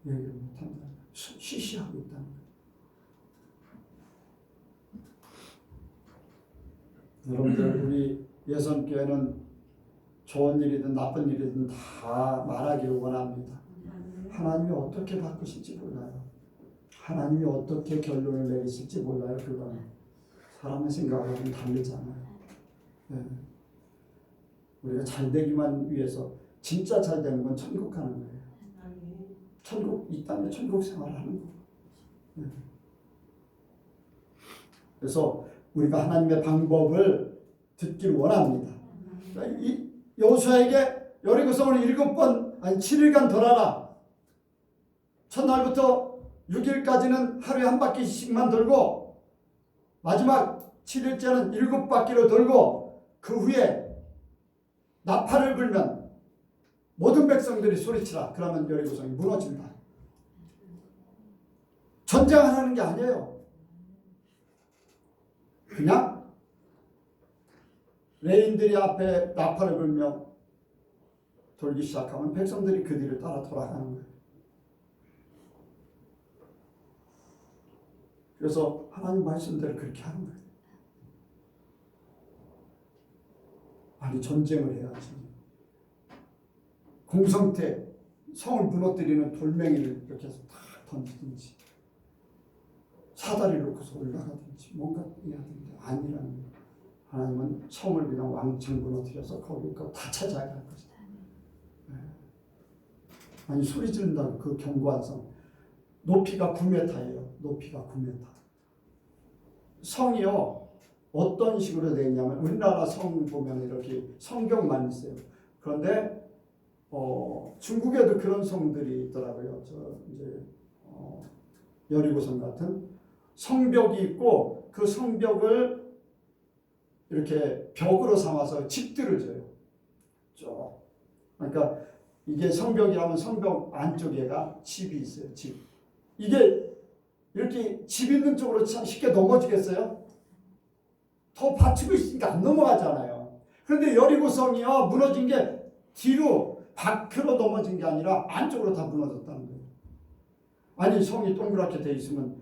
얘기를 못한다는 거예요. 쉬쉬하고 있다는 거예요. 여러분들 우리 예선교회는 좋은 일이든 나쁜 일이든 다 말하기를 원합니다. 하나님이 어떻게 바꾸실지 몰라요. 하나님이 어떻게 결론을 내리실지 몰라요. 그거는 사람의 생각하고는 다르잖아요. 네. 우리가 잘 되기만 위해서 진짜 잘 되는 건 천국 가는 거예요. 천국 이 땅에 천국 생활하는 거. 네. 그래서 우리가 하나님의 방법을 듣길 원합니다. 이 여호수아에게 여리고성을 7일간 돌아라. 첫날부터 6일까지는 하루에 한 바퀴씩만 돌고 마지막 7일째는 7바퀴로 돌고 그 후에 나팔을 불면 모든 백성들이 소리치라. 그러면 여리고성이 무너진다. 전쟁하라는 게 아니에요. 그냥 레인들이 앞에 나팔을 불며 돌기 시작하면 백성들이 그 뒤를 따라 돌아가는 거예요. 그래서 하나님 말씀대로 그렇게 하는 거예요. 아니 전쟁을 해야지. 공성태 성을 무너뜨리는 돌멩이를 이렇게 해서 탁 던지든지 사다리를 놓고서 올라가든지 뭔가 해야 되는데 아니라는 거예요. 하나님은 성을 그냥 왕창 무너뜨려서 거기 거 다 찾아야 할 것이다. 네. 아니 소리 지른다고 그 견고한 성 높이가 9m예요. 높이가 9m. 성이요 어떤 식으로 되어 있냐면 우리나라 성 보면 이렇게 성벽만 있어요. 그런데 중국에도 그런 성들이 있더라고요. 이제 여리고성 같은 성벽이 있고 그 성벽을 이렇게 벽으로 삼아서 집들을 져요. 쭉. 그러니까 이게 성벽이라면 성벽 안쪽에가 집이 있어요. 집. 이게 이렇게 집 있는 쪽으로 참 쉽게 넘어지겠어요? 더 받치고 있으니까 안 넘어가잖아요. 그런데 여리고성이요 무너진 게 뒤로 밖으로 넘어진 게 아니라 안쪽으로 다 무너졌다는 거예요. 아니 성이 동그랗게 돼 있으면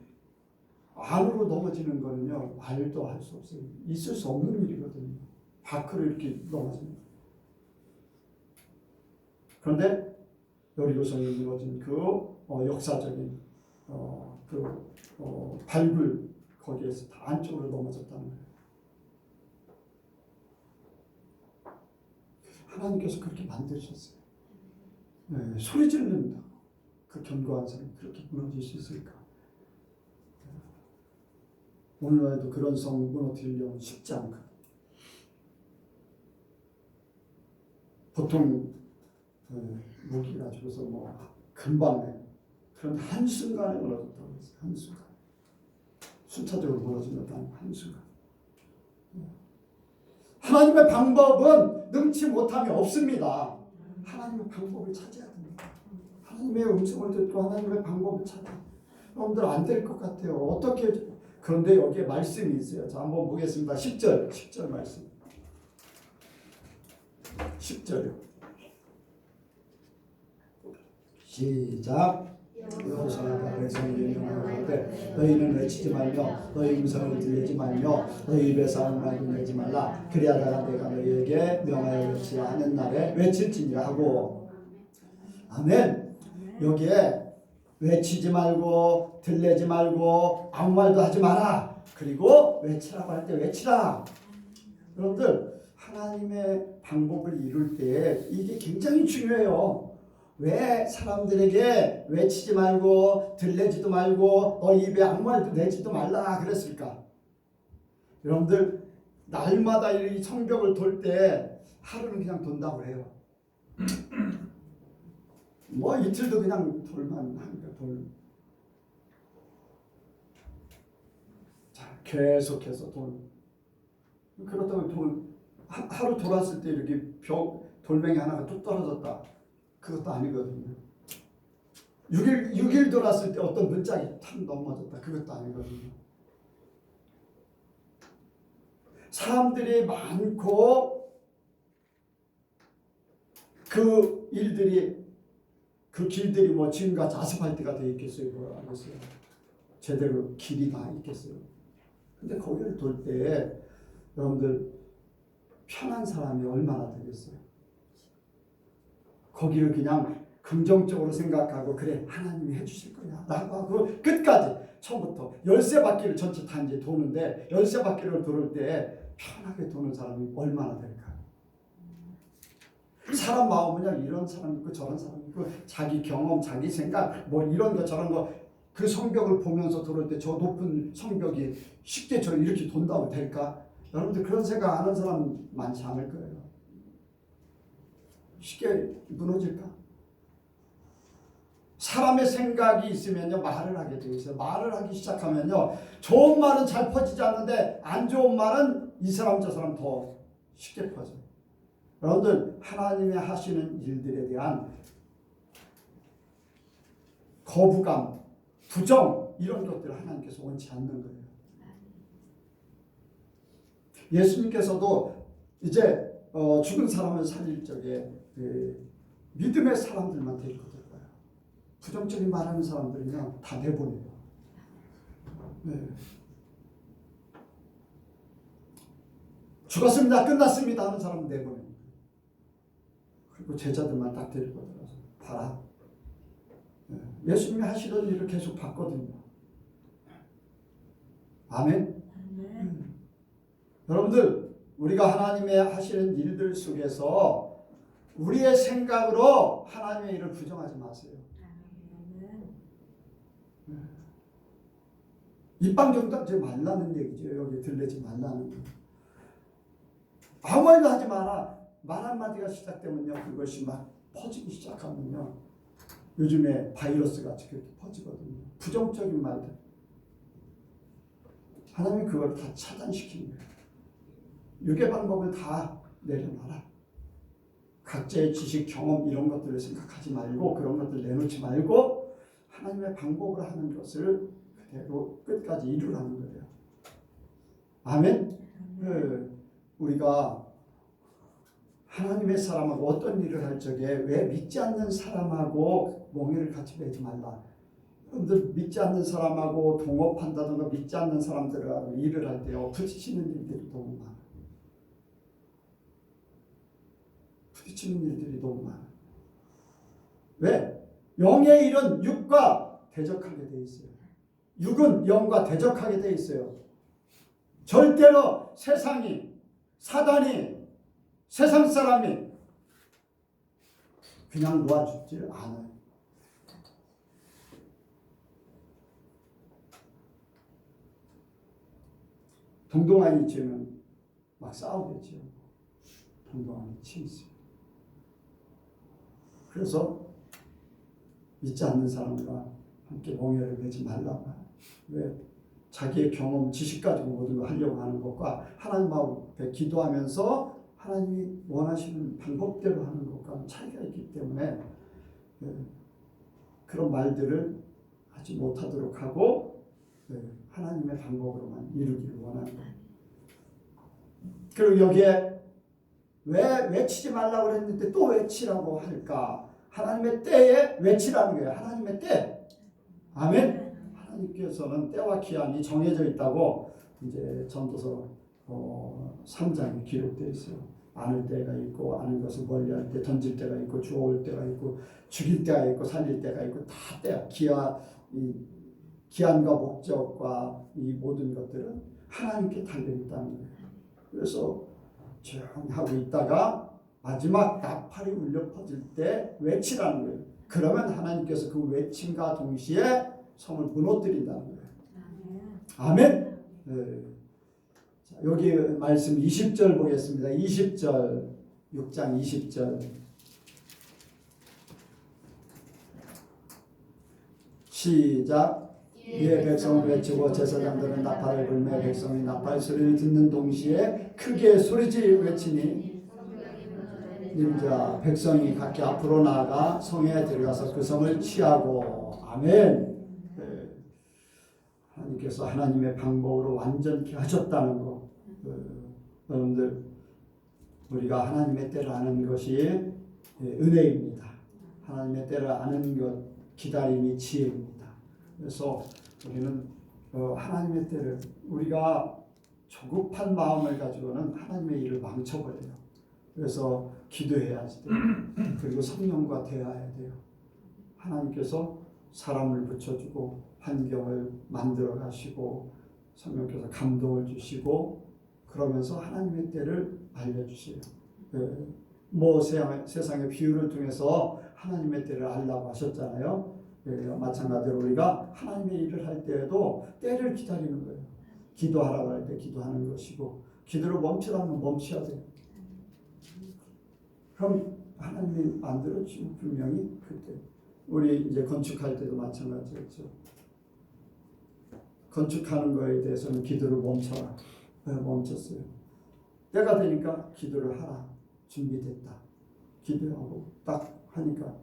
안으로 넘어지는 거는요 말도 할 수 없어요. 있을 수 없는 일이거든요. 밖으로 이렇게 넘어지는 거예요. 그런데 여리고성이 무너진 그 역사적인 발굴 거기에서 다 안쪽으로 넘어졌다는 거예요. 하나님께서 그렇게 만드셨어요. 네, 소리 지른다. 그 견고한 사람이 그렇게 무너질 수 있을까? 오늘날도 그런 성 무너뜨리려면 쉽지 않고 보통 무기 가지고서 뭐 금방에 그런데 한순간에 무너졌다고 했어요. 한순간. 순차적으로 무너진 것도 아니고 한순간. 하나님의 방법은 능치 못함이 없습니다. 하나님의 방법을 찾아야 됩니다. 하나님의 음성을 듣고 하나님의 방법을 찾아. 여러분들 안 될 것 같아요. 어떻게? 그런데 여기에 말씀이 있어요. 자, 한번 보겠습니다. 10절 말씀. 10절이요. 시작. 여호수아가 백성에게 명하되 너희는 외치지 말며 너희 음성을 들리지 말며 너희 입에서 아무 말도 내지 말라. 그리하다가 내가 너희에게 명하여 외치라 하는 날에 외칠지니라 하고. 아멘. 여기에 외치지 말고 들리지 말고 아무 말도 하지 마라. 그리고 외치라고 할 때 외치라. 여러분들 하나님의 방법을 이룰 때 이게 굉장히 중요해요. 왜 사람들에게 외치지 말고 들리지도 말고 너 입에 아무 말도 내지도 말라 그랬을까? 여러분들 날마다 이 성벽을 돌 때 하루는 그냥 돈다고 해요. 뭐 이틀도 그냥 돌만 하니까 돌. 자 계속해서 돌. 그렇다고 돌 하루 돌았을 때 이렇게 돌멩이 하나가 뚝 떨어졌다. 그것도 아니거든요. 6일 돌았을 때 어떤 문짝이 탁 넘어졌다. 그것도 아니거든요. 사람들이 많고 그 일들이 그 길들이 뭐 지금같이 아스팔트가 되어 있겠어요? 뭐라 하겠어요? 제대로 길이 다 있겠어요? 근데 거기를 돌 때 여러분들 편한 사람이 얼마나 되겠어요? 거기를 그냥 긍정적으로 생각하고 그래 하나님이 해주실 거야 라고 하고 끝까지 처음부터 13바퀴를 전체 다 이제 도는데 13바퀴를 돌을 때 편하게 도는 사람이 얼마나 될까요? 사람 마음은요 이런 사람 있고 저런 사람 있고 자기 경험 자기 생각 뭐 이런 거 저런 거 그 성벽을 보면서 돌을 때 저 높은 성벽이 쉽게 저 이렇게 돈다고 될까? 여러분들 그런 생각 하는 사람 많지 않을 거예요. 쉽게 무너질까? 사람의 생각이 있으면요 말을 하게 되어 있어요. 말을 하기 시작하면요 좋은 말은 잘 퍼지지 않는데 안 좋은 말은 이 사람 저 사람 더 쉽게 퍼져요. 여러분들 하나님이 하시는 일들에 대한 거부감, 부정 이런 것들을 하나님께서 원치 않는 거예요. 예수님께서도 이제 죽은 사람을 살릴 적에 믿음의 사람들만 데리고 들어가요. 부정적인 말하는 사람들은요 다 내보내요. 네. 죽었습니다. 끝났습니다 하는 사람은 내보내요. 그리고 제자들만 딱 데리고 들어가서 봐라. 예수님이 하시던 일을 계속 봤거든요. 아멘. 여러분들 우리가 하나님의 하시는 일들 속에서 우리의 생각으로 하나님의 일을 부정하지 마세요. 입방정답지 말라는 얘기죠. 여기 들리지 말라는 거. 아무 말도 하지 마라. 말 한마디가 시작되면요 그것이 막 퍼지기 시작하면요 요즘에 바이러스 같이 그렇게 퍼지거든요. 부정적인 말들. 하나님이 그걸 다 차단시키는 거예요. 유괴 방법을 다 내려놔라. 각자의 지식, 경험 이런 것들을 생각하지 말고 그런 것들 내놓지 말고 하나님의 방법으로 하는 것을 그대로 끝까지 이루라는 거예요. 아멘? 우리가 하나님의 사람하고 어떤 일을 할 적에 왜 믿지 않는 사람하고 멍에를 같이 매지 말라. 여러분들 믿지 않는 사람하고 동업한다든가 믿지 않는 사람들하고 일을 할 때요 부딪히는 일들이 너무 많아. 부딪히는 일들이 너무 많아. 왜? 영의 일은 육과 대적하게 돼 있어요. 육은 영과 대적하게 돼 있어요. 절대로 세상이 사단이 세상 사람이 그냥 놓아주지 않아요. 동동아니 치면 막 싸우겠죠. 동동아니 치있어요. 그래서 믿지 않는 사람과 함께 멍에를 매지 말라. 왜? 자기의 경험, 지식 가지고 모든 걸 하려고 하는 것과 하나님 앞에 기도하면서 하나님이 원하시는 방법대로 하는 것과 차이가 있기 때문에 그런 말들을 하지 못하도록 하고 하나님의 방법으로만 이루기를 원하는 거예요. 그리고 여기에 왜 외치지 말라고 했는데 또 외치라고 할까? 하나님의 때에 외치라는 거예요. 하나님의 때. 아멘. 하나님께서는 때와 기한이 정해져 있다고 이제 전도서 3장에 기록되어 있어요. 아는 때가 있고 아는 것을 멀리할 때 던질 때가 있고 주워올 때가 있고 죽일 때가 있고 살릴 때가 있고 다 때야. 기한과 목적과 이 모든 것들은 하나님께 달려 있다는 거예요. 그래서 조용히 하고 있다가 마지막 나팔이 울려 퍼질 때 외치라는 거예요. 그러면 하나님께서 그 외침과 동시에 성을 무너뜨린다는 거예요. 아멘. 네. 자, 여기 말씀 20절 보겠습니다. 20절 6장 20절 시작. 이에 백성을 외치고 제사장들은 나팔을 불며 백성이 나팔 소리를 듣는 동시에 크게 소리지 외치니 인자 백성이 각기 앞으로 나아가 성에 들어가서 그 성을 취하고 아멘. 하나님께서 하나님의 방법으로 완전케 하셨다는 거 여러분들 우리가 하나님의 때를 아는 것이 은혜입니다. 하나님의 때를 아는 것, 기다림이 지혜입니다. 그래서 우리는 하나님의 때를 우리가 조급한 마음을 가지고는 하나님의 일을 망쳐버려요. 그래서 기도해야 돼요. 그리고 성령과 대화해야 돼요. 하나님께서 사람을 붙여주고 환경을 만들어 가시고 성령께서 감동을 주시고 그러면서 하나님의 때를 알려주세요. 뭐 세상의 비유를 통해서 하나님의 때를 알라고 하셨잖아요. 마찬가지로 우리가 하나님의 일을 할 때에도 때를 기다리는 거예요. 기도하라고 할 때 기도하는 것이고 기도를 멈추라면 멈춰야 돼요. 그럼 하나님이 만들어주시면 분명히 그때 우리 이제 건축할 때도 마찬가지였죠. 건축하는 거에 대해서는 기도를 멈춰라. 멈췄어요. 때가 되니까 기도를 하라. 준비됐다. 기도하고 딱 하니까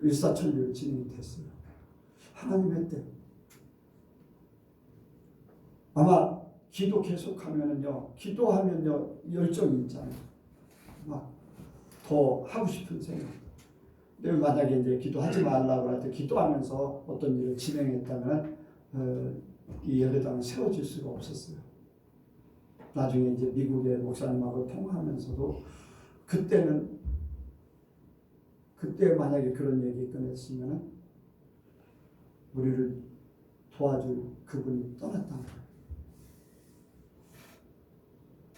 일사천리로 진행이 됐어요. 하나님의 때. 아마 기도 계속하면은요, 기도하면요 열정이 있잖아요. 막 더 하고 싶은 생각. 근데 만약에 이제 기도하지 말라고 할 때 기도하면서 어떤 일을 진행했다면 이 예배당은 세워질 수가 없었어요. 나중에 이제 미국의 목사님하고 통화하면서도 그때 만약에 그런 얘기 꺼냈으면 우리를 도와줄 그분이 떠났다는 거예요.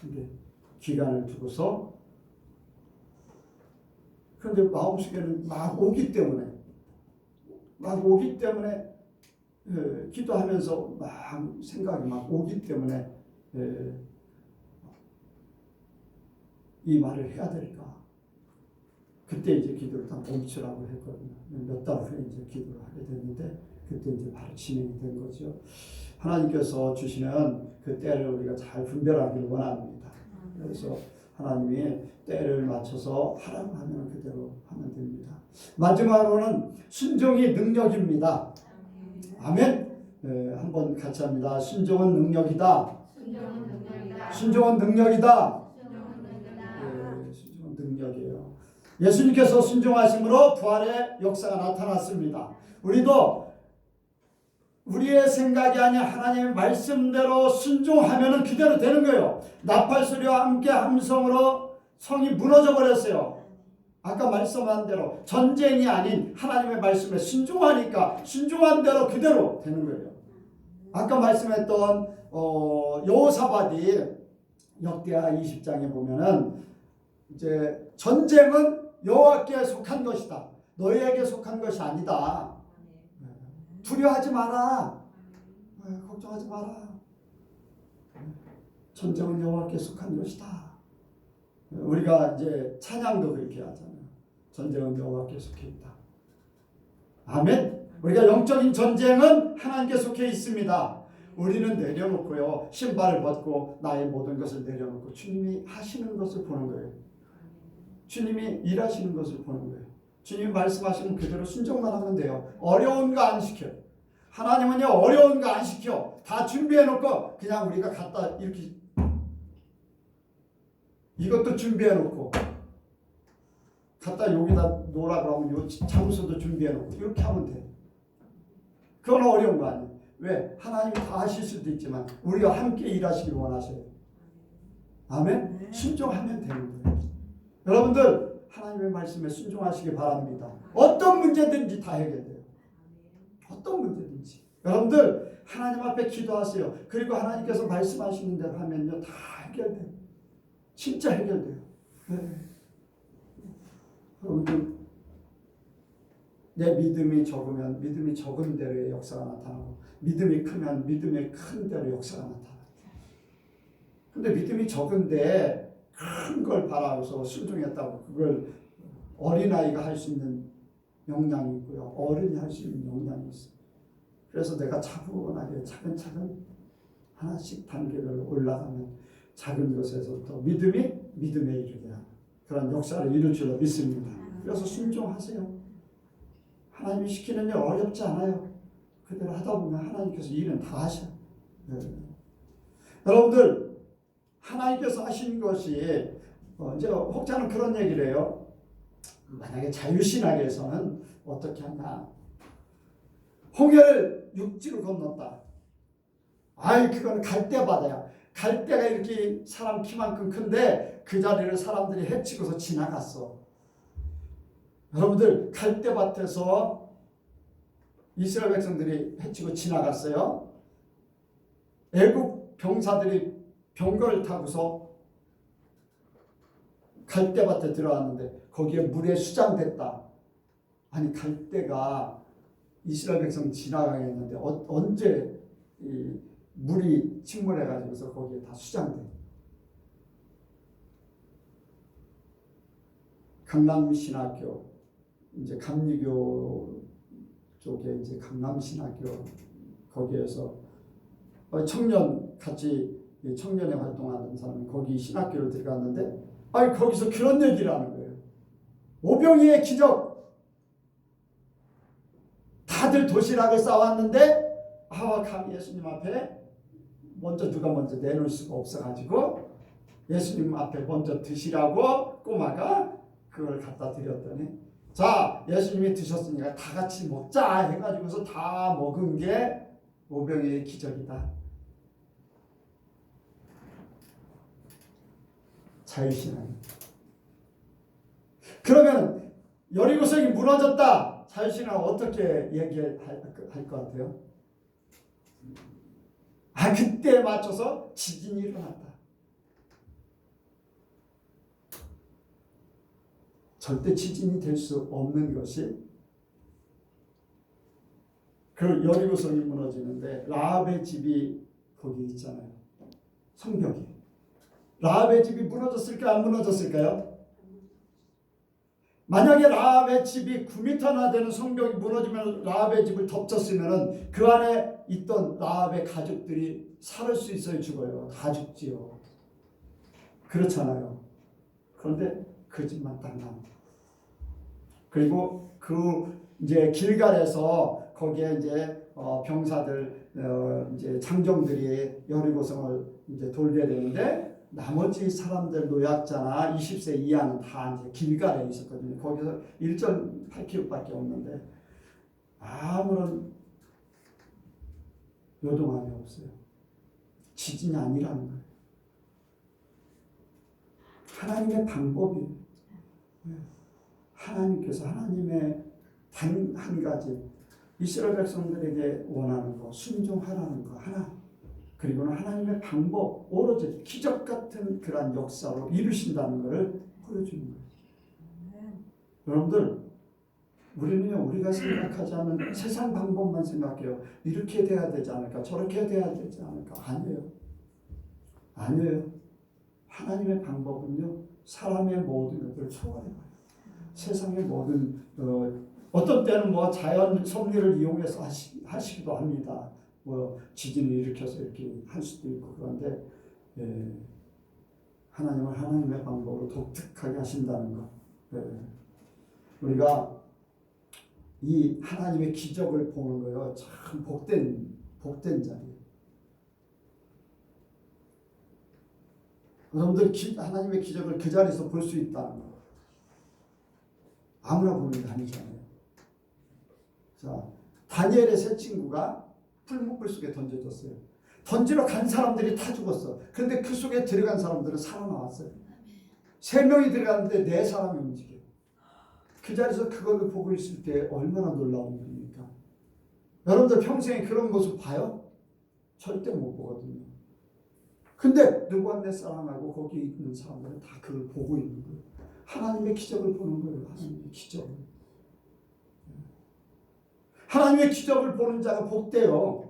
근데 기간을 두고서 그런데 마음속에는 막 오기 때문에 기도하면서 막 생각이 막 오기 때문에 이 말을 해야 될까? 그때 이제 기도를 다 멈추라고 했거든요. 몇 달 후에 이제 기도를 하게 됐는데 그때 이제 바로 진행이 된 거죠. 하나님께서 주시는 그 때를 우리가 잘 분별하기를 원합니다. 그래서 하나님이 때를 맞춰서 하라고 하면 그대로 하면 됩니다. 마지막으로는 순종이 능력입니다. 아멘. 한번 같이 합니다. 순종은 능력이다. 순종은 능력이다. 순종은 능력이에요. 예수님께서 순종하심으로 부활의 역사가 나타났습니다. 우리도 우리의 생각이 아닌 하나님의 말씀대로 순종하면 그대로 되는 거예요. 나팔소리와 함께 함성으로 성이 무너져 버렸어요. 아까 말씀한 대로 전쟁이 아닌 하나님의 말씀에 순종하니까 순종한 대로 그대로 되는 거예요. 아까 말씀했던 여호사밧이 역대하 20장에 보면은 이제 전쟁은 여호와께 속한 것이다. 너희에게 속한 것이 아니다. 두려워하지 마라. 걱정하지 마라. 전쟁은 여호와께 속한 것이다. 우리가 이제 찬양도 그렇게 하잖아요. 전쟁은 여호와께 속해 있다. 아멘. 우리가 영적인 전쟁은 하나님께 속해 있습니다. 우리는 내려놓고요. 신발을 벗고 나의 모든 것을 내려놓고 주님이 하시는 것을 보는 거예요. 주님이 일하시는 것을 보는 거예요. 주님이 말씀하시면 그대로 순종만 하면 돼요. 어려운 거 안 시켜요. 하나님은요 어려운 거 안 시켜. 다 준비해놓고 그냥 우리가 갖다 이렇게 이것도 준비해놓고 갖다 여기다 놓으라 그러면 요 장소도 준비해놓고 이렇게 하면 돼. 그건 어려운 거 아니에요. 왜? 하나님이 다 하실 수도 있지만 우리가 함께 일하시길 원하셔요. 아멘? 순종하면 되는 거예요. 여러분들 하나님의 말씀에 순종하시기 바랍니다. 어떤 문제든지 다 해결돼요. 어떤 문제든지. 여러분들 하나님 앞에 기도하세요. 그리고 하나님께서 말씀하시는 대로 하면요 다 해결돼요. 진짜 해결돼요. 네. 여러분들 내 믿음이 적으면 믿음이 적은 대로의 역사가 나타나고 믿음이 크면 믿음이 큰 대로 역사가 나타나요. 근데 믿음이 적은데 큰 걸 바라서 순종했다고 그걸 어린아이가 할 수 있는 역량이 있고요. 어른이 할 수 있는 역량이 있어요. 그래서 내가 차분하게 차근차근 하나씩 단계를 올라가면 작은 것에서부터 믿음에 이르게 하는 그런 역사를 이룰 줄로 믿습니다. 그래서 순종하세요. 하나님이 시키는 일 어렵지 않아요. 그대로 하다 보면 하나님께서 일은 다 하셔요. 네. 여러분들 하나님께서 하신 것이 이제 혹자는 그런 얘기를 해요. 만약에 자유신학에서는 어떻게 하냐. 홍해를 육지로 건넜다. 아이 그건 갈대바다야. 갈대가 이렇게 사람 키만큼 큰데 그 자리를 사람들이 헤치고서 지나갔어. 여러분들 갈대밭에서 이스라엘 백성들이 헤치고 지나갔어요. 애국 병사들이 병거를 타고서 갈대밭에 들어왔는데 거기에 물에 수장됐다. 아니 갈대가 이스라엘 백성 지나가게 했는데 언제 이 물이 침몰해가지고서 거기에 다 수장돼. 강남신학교 이제 감리교 쪽에 이제 강남신학교 거기에서 청년 같이 청년회 활동하는 사람이 거기 신학교를 들어갔는데 아니 거기서 그런 얘기를 하는 거예요. 오병이의 기적. 다들 도시락을 싸왔는데 감히 예수님 앞에 누가 먼저 내놓을 수가 없어가지고 예수님 앞에 먼저 드시라고 꼬마가 그걸 갖다 드렸더니 자 예수님이 드셨으니까 다 같이 먹자 해가지고서 다 먹은 게 오병이의 기적이다. 자유신앙. 그러면 여리고성이 무너졌다. 자유신앙 어떻게 얘기할 것 같아요? 그때에 맞춰서 지진이 일어났다. 절대 지진이 될 수 없는 것이 그 여리고성이 무너지는데 라합의 집이 거기 있잖아요. 성벽이. 라합의 집이 무너졌을까 안 무너졌을까요? 만약에 라합의 집이 9m나 되는 성벽이 무너지면 라합의 집을 덮쳤으면 그 안에 있던 라합의 가족들이 살을 수 있어요, 죽어요? 다 죽지요. 그렇잖아요. 그런데 그 집만 딱 남. 그리고 이제 길갈에서 거기에 이제 병사들 이제 장정들이 여리고성을 이제 돌게 되는데 나머지 사람들 노약자나 20세 이하는 다 이제 길갈에 있었거든요. 거기서 1.8km밖에 없는데 아무런 요동함이 없어요. 지진이 아니라는 거예요. 하나님의 방법이 하나님께서 하나님의 단 한 가지 이스라엘 백성들에게 원하는 거 순종하라는 거 하나 그리고는 하나님의 방법 오로지 기적 같은 그러한 역사로 이루신다는 것을 보여주는 거예요. 여러분들 우리는요 우리가 생각하지 않는 세상 방법만 생각해요. 이렇게 돼야 되지 않을까 저렇게 돼야 되지 않을까 아니에요. 하나님의 방법은요 사람의 모든 것들을 초월해요. 세상의 모든 어떤 때는 자연 섭리를 이용해서 하시기도 합니다. 지진을 일으켜서 이렇게 할 수도 있고 그런데 하나님은 하나님의 방법으로 독특하게 하신다는 것. 우리가 이 하나님의 기적을 보는 거요 참 복된 자리예요. 여러분들 하나님의 기적을 그 자리에서 볼 수 있다는 거. 아무나 보는 게 아니잖아요. 자, 다니엘의 세 친구가 풀무불 속에 던져졌어요. 던지러 간 사람들이 다 죽었어. 그런데 그 속에 들어간 사람들은 살아나왔어요. 3명이 들어갔는데 4사람이 움직여요. 그 자리에서 그거를 보고 있을 때 얼마나 놀라운 일입니까? 여러분들 평생에 그런 모습 봐요? 절대 못 보거든요. 근데 느부갓네 사람하고 거기 있는 사람들은 다 그걸 보고 있는 거예요. 하나님의 기적을 보는 거예요. 하나님의 기적을. 하나님의 기적을 보는 자가 복돼요.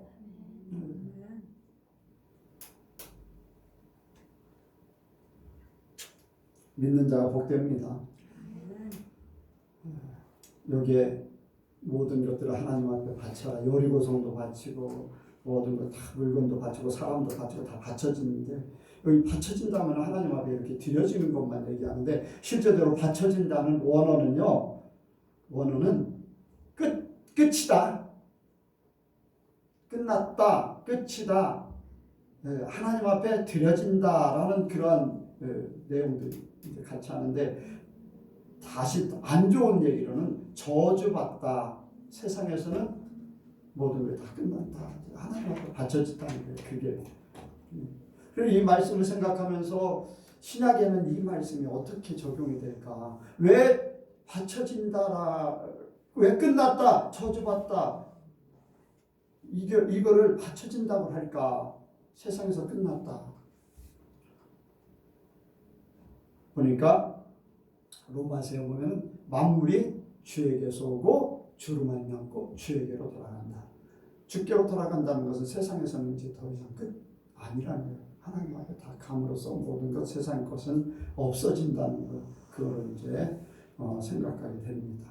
믿는 자가 복됩니다. 여기에 모든 것들을 하나님 앞에 바쳐라. 여리고성도 바치고 모든 것 다 물건도 바치고 사람도 바치고 다 바쳐지는데 여기 바쳐진다면 하나님 앞에 이렇게 드려지는 것만 얘기하는데 실제로 바쳐진다는 원어는 끝이다. 끝났다. 끝이다. 하나님 앞에 드려진다라는 그러한 내용들이 이제 같이 하는데, 다시 안 좋은 얘기로는 저주받다. 세상에서는 모든 게 다 끝난다. 하나님 앞에 바쳐진다는 거예요. 그게. 그래서 이 말씀을 생각하면서 신약에는 이 말씀이 어떻게 적용이 될까? 왜 바쳐진다라, 왜 끝났다, 저주받다, 이거를 바쳐진다고 할까? 세상에서 끝났다. 보니까 로마서에 보면 만물이 주에게서 오고 주로 만났고 주에게로 돌아간다. 주께로 돌아간다는 것은 세상에서는 이제 더 이상 끝 아니라는 거예요. 하나님 앞에 다 감으로써 모든 것, 세상 것은 없어진다는 것, 그걸 이제 생각하게 됩니다.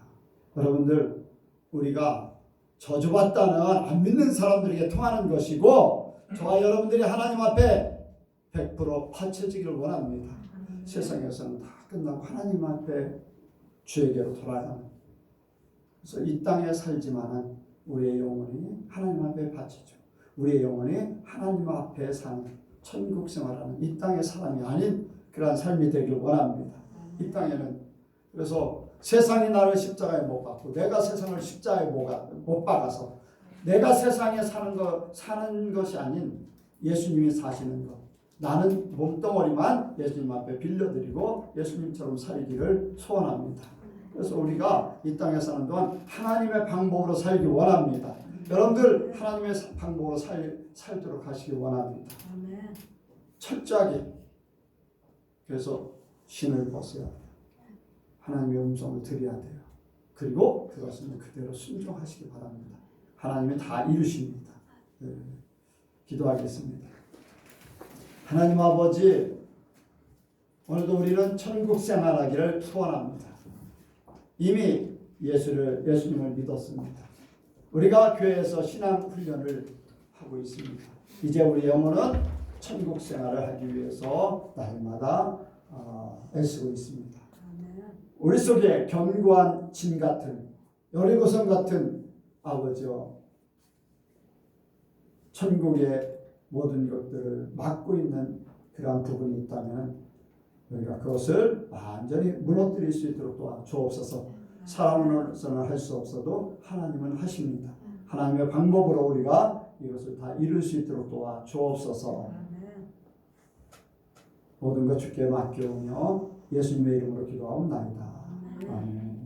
여러분들, 우리가 저주받다는 안 믿는 사람들에게 통하는 것이고, 저와 여러분들이 하나님 앞에 100% 바쳐지기를 원합니다. 세상에서는 다 끝나고 하나님 앞에 주에게로 돌아가는, 그래서 이 땅에 살지만은 우리의 영혼이 하나님 앞에 바치죠. 우리의 영혼이 하나님 앞에 사는 천국 생활하는 이 땅의 사람이 아닌 그러한 삶이 되길 원합니다. 이 땅에는, 그래서 세상이 나를 십자가에 못 박고 내가 세상을 십자가에 못 박아서 내가 세상에 사는 것이 아닌 예수님이 사시는 것, 나는 몸덩어리만 예수님 앞에 빌려드리고 예수님처럼 살기를 소원합니다. 그래서 우리가 이 땅에 사는 동안 하나님의 방법으로 살기 원합니다. 여러분들 하나님의 방법으로 살도록 하시기 원합니다. 철저하게. 그래서 신을 벗어야 돼요. 하나님의 음성을 들어야 돼요. 그리고 그것은 그대로 순종하시기 바랍니다. 하나님이 다 이루십니다. 기도하겠습니다. 하나님 아버지, 오늘도 우리는 천국 생활하기를 소원합니다. 이미 예수님을 믿었습니다. 우리가 교회에서 신앙 훈련을 하고 있습니다. 이제 우리 영혼은 천국 생활을 하기 위해서 날마다 애쓰고 있습니다. 우리 속에 견고한 진 같은, 여리고성 같은 아버지와 천국의 모든 것들을 막고 있는 그러한 부분이 있다면 우리가 그것을 완전히 무너뜨릴 수 있도록 도와 주옵소서. 사람으로서는 할 수 없어도 하나님은 하십니다. 하나님의 방법으로 우리가 이것을 다 이룰 수 있도록 도와 주옵소서. 모든 것 주께 맡겨오며 예수님의 이름으로 기도하옵나이다. 아멘.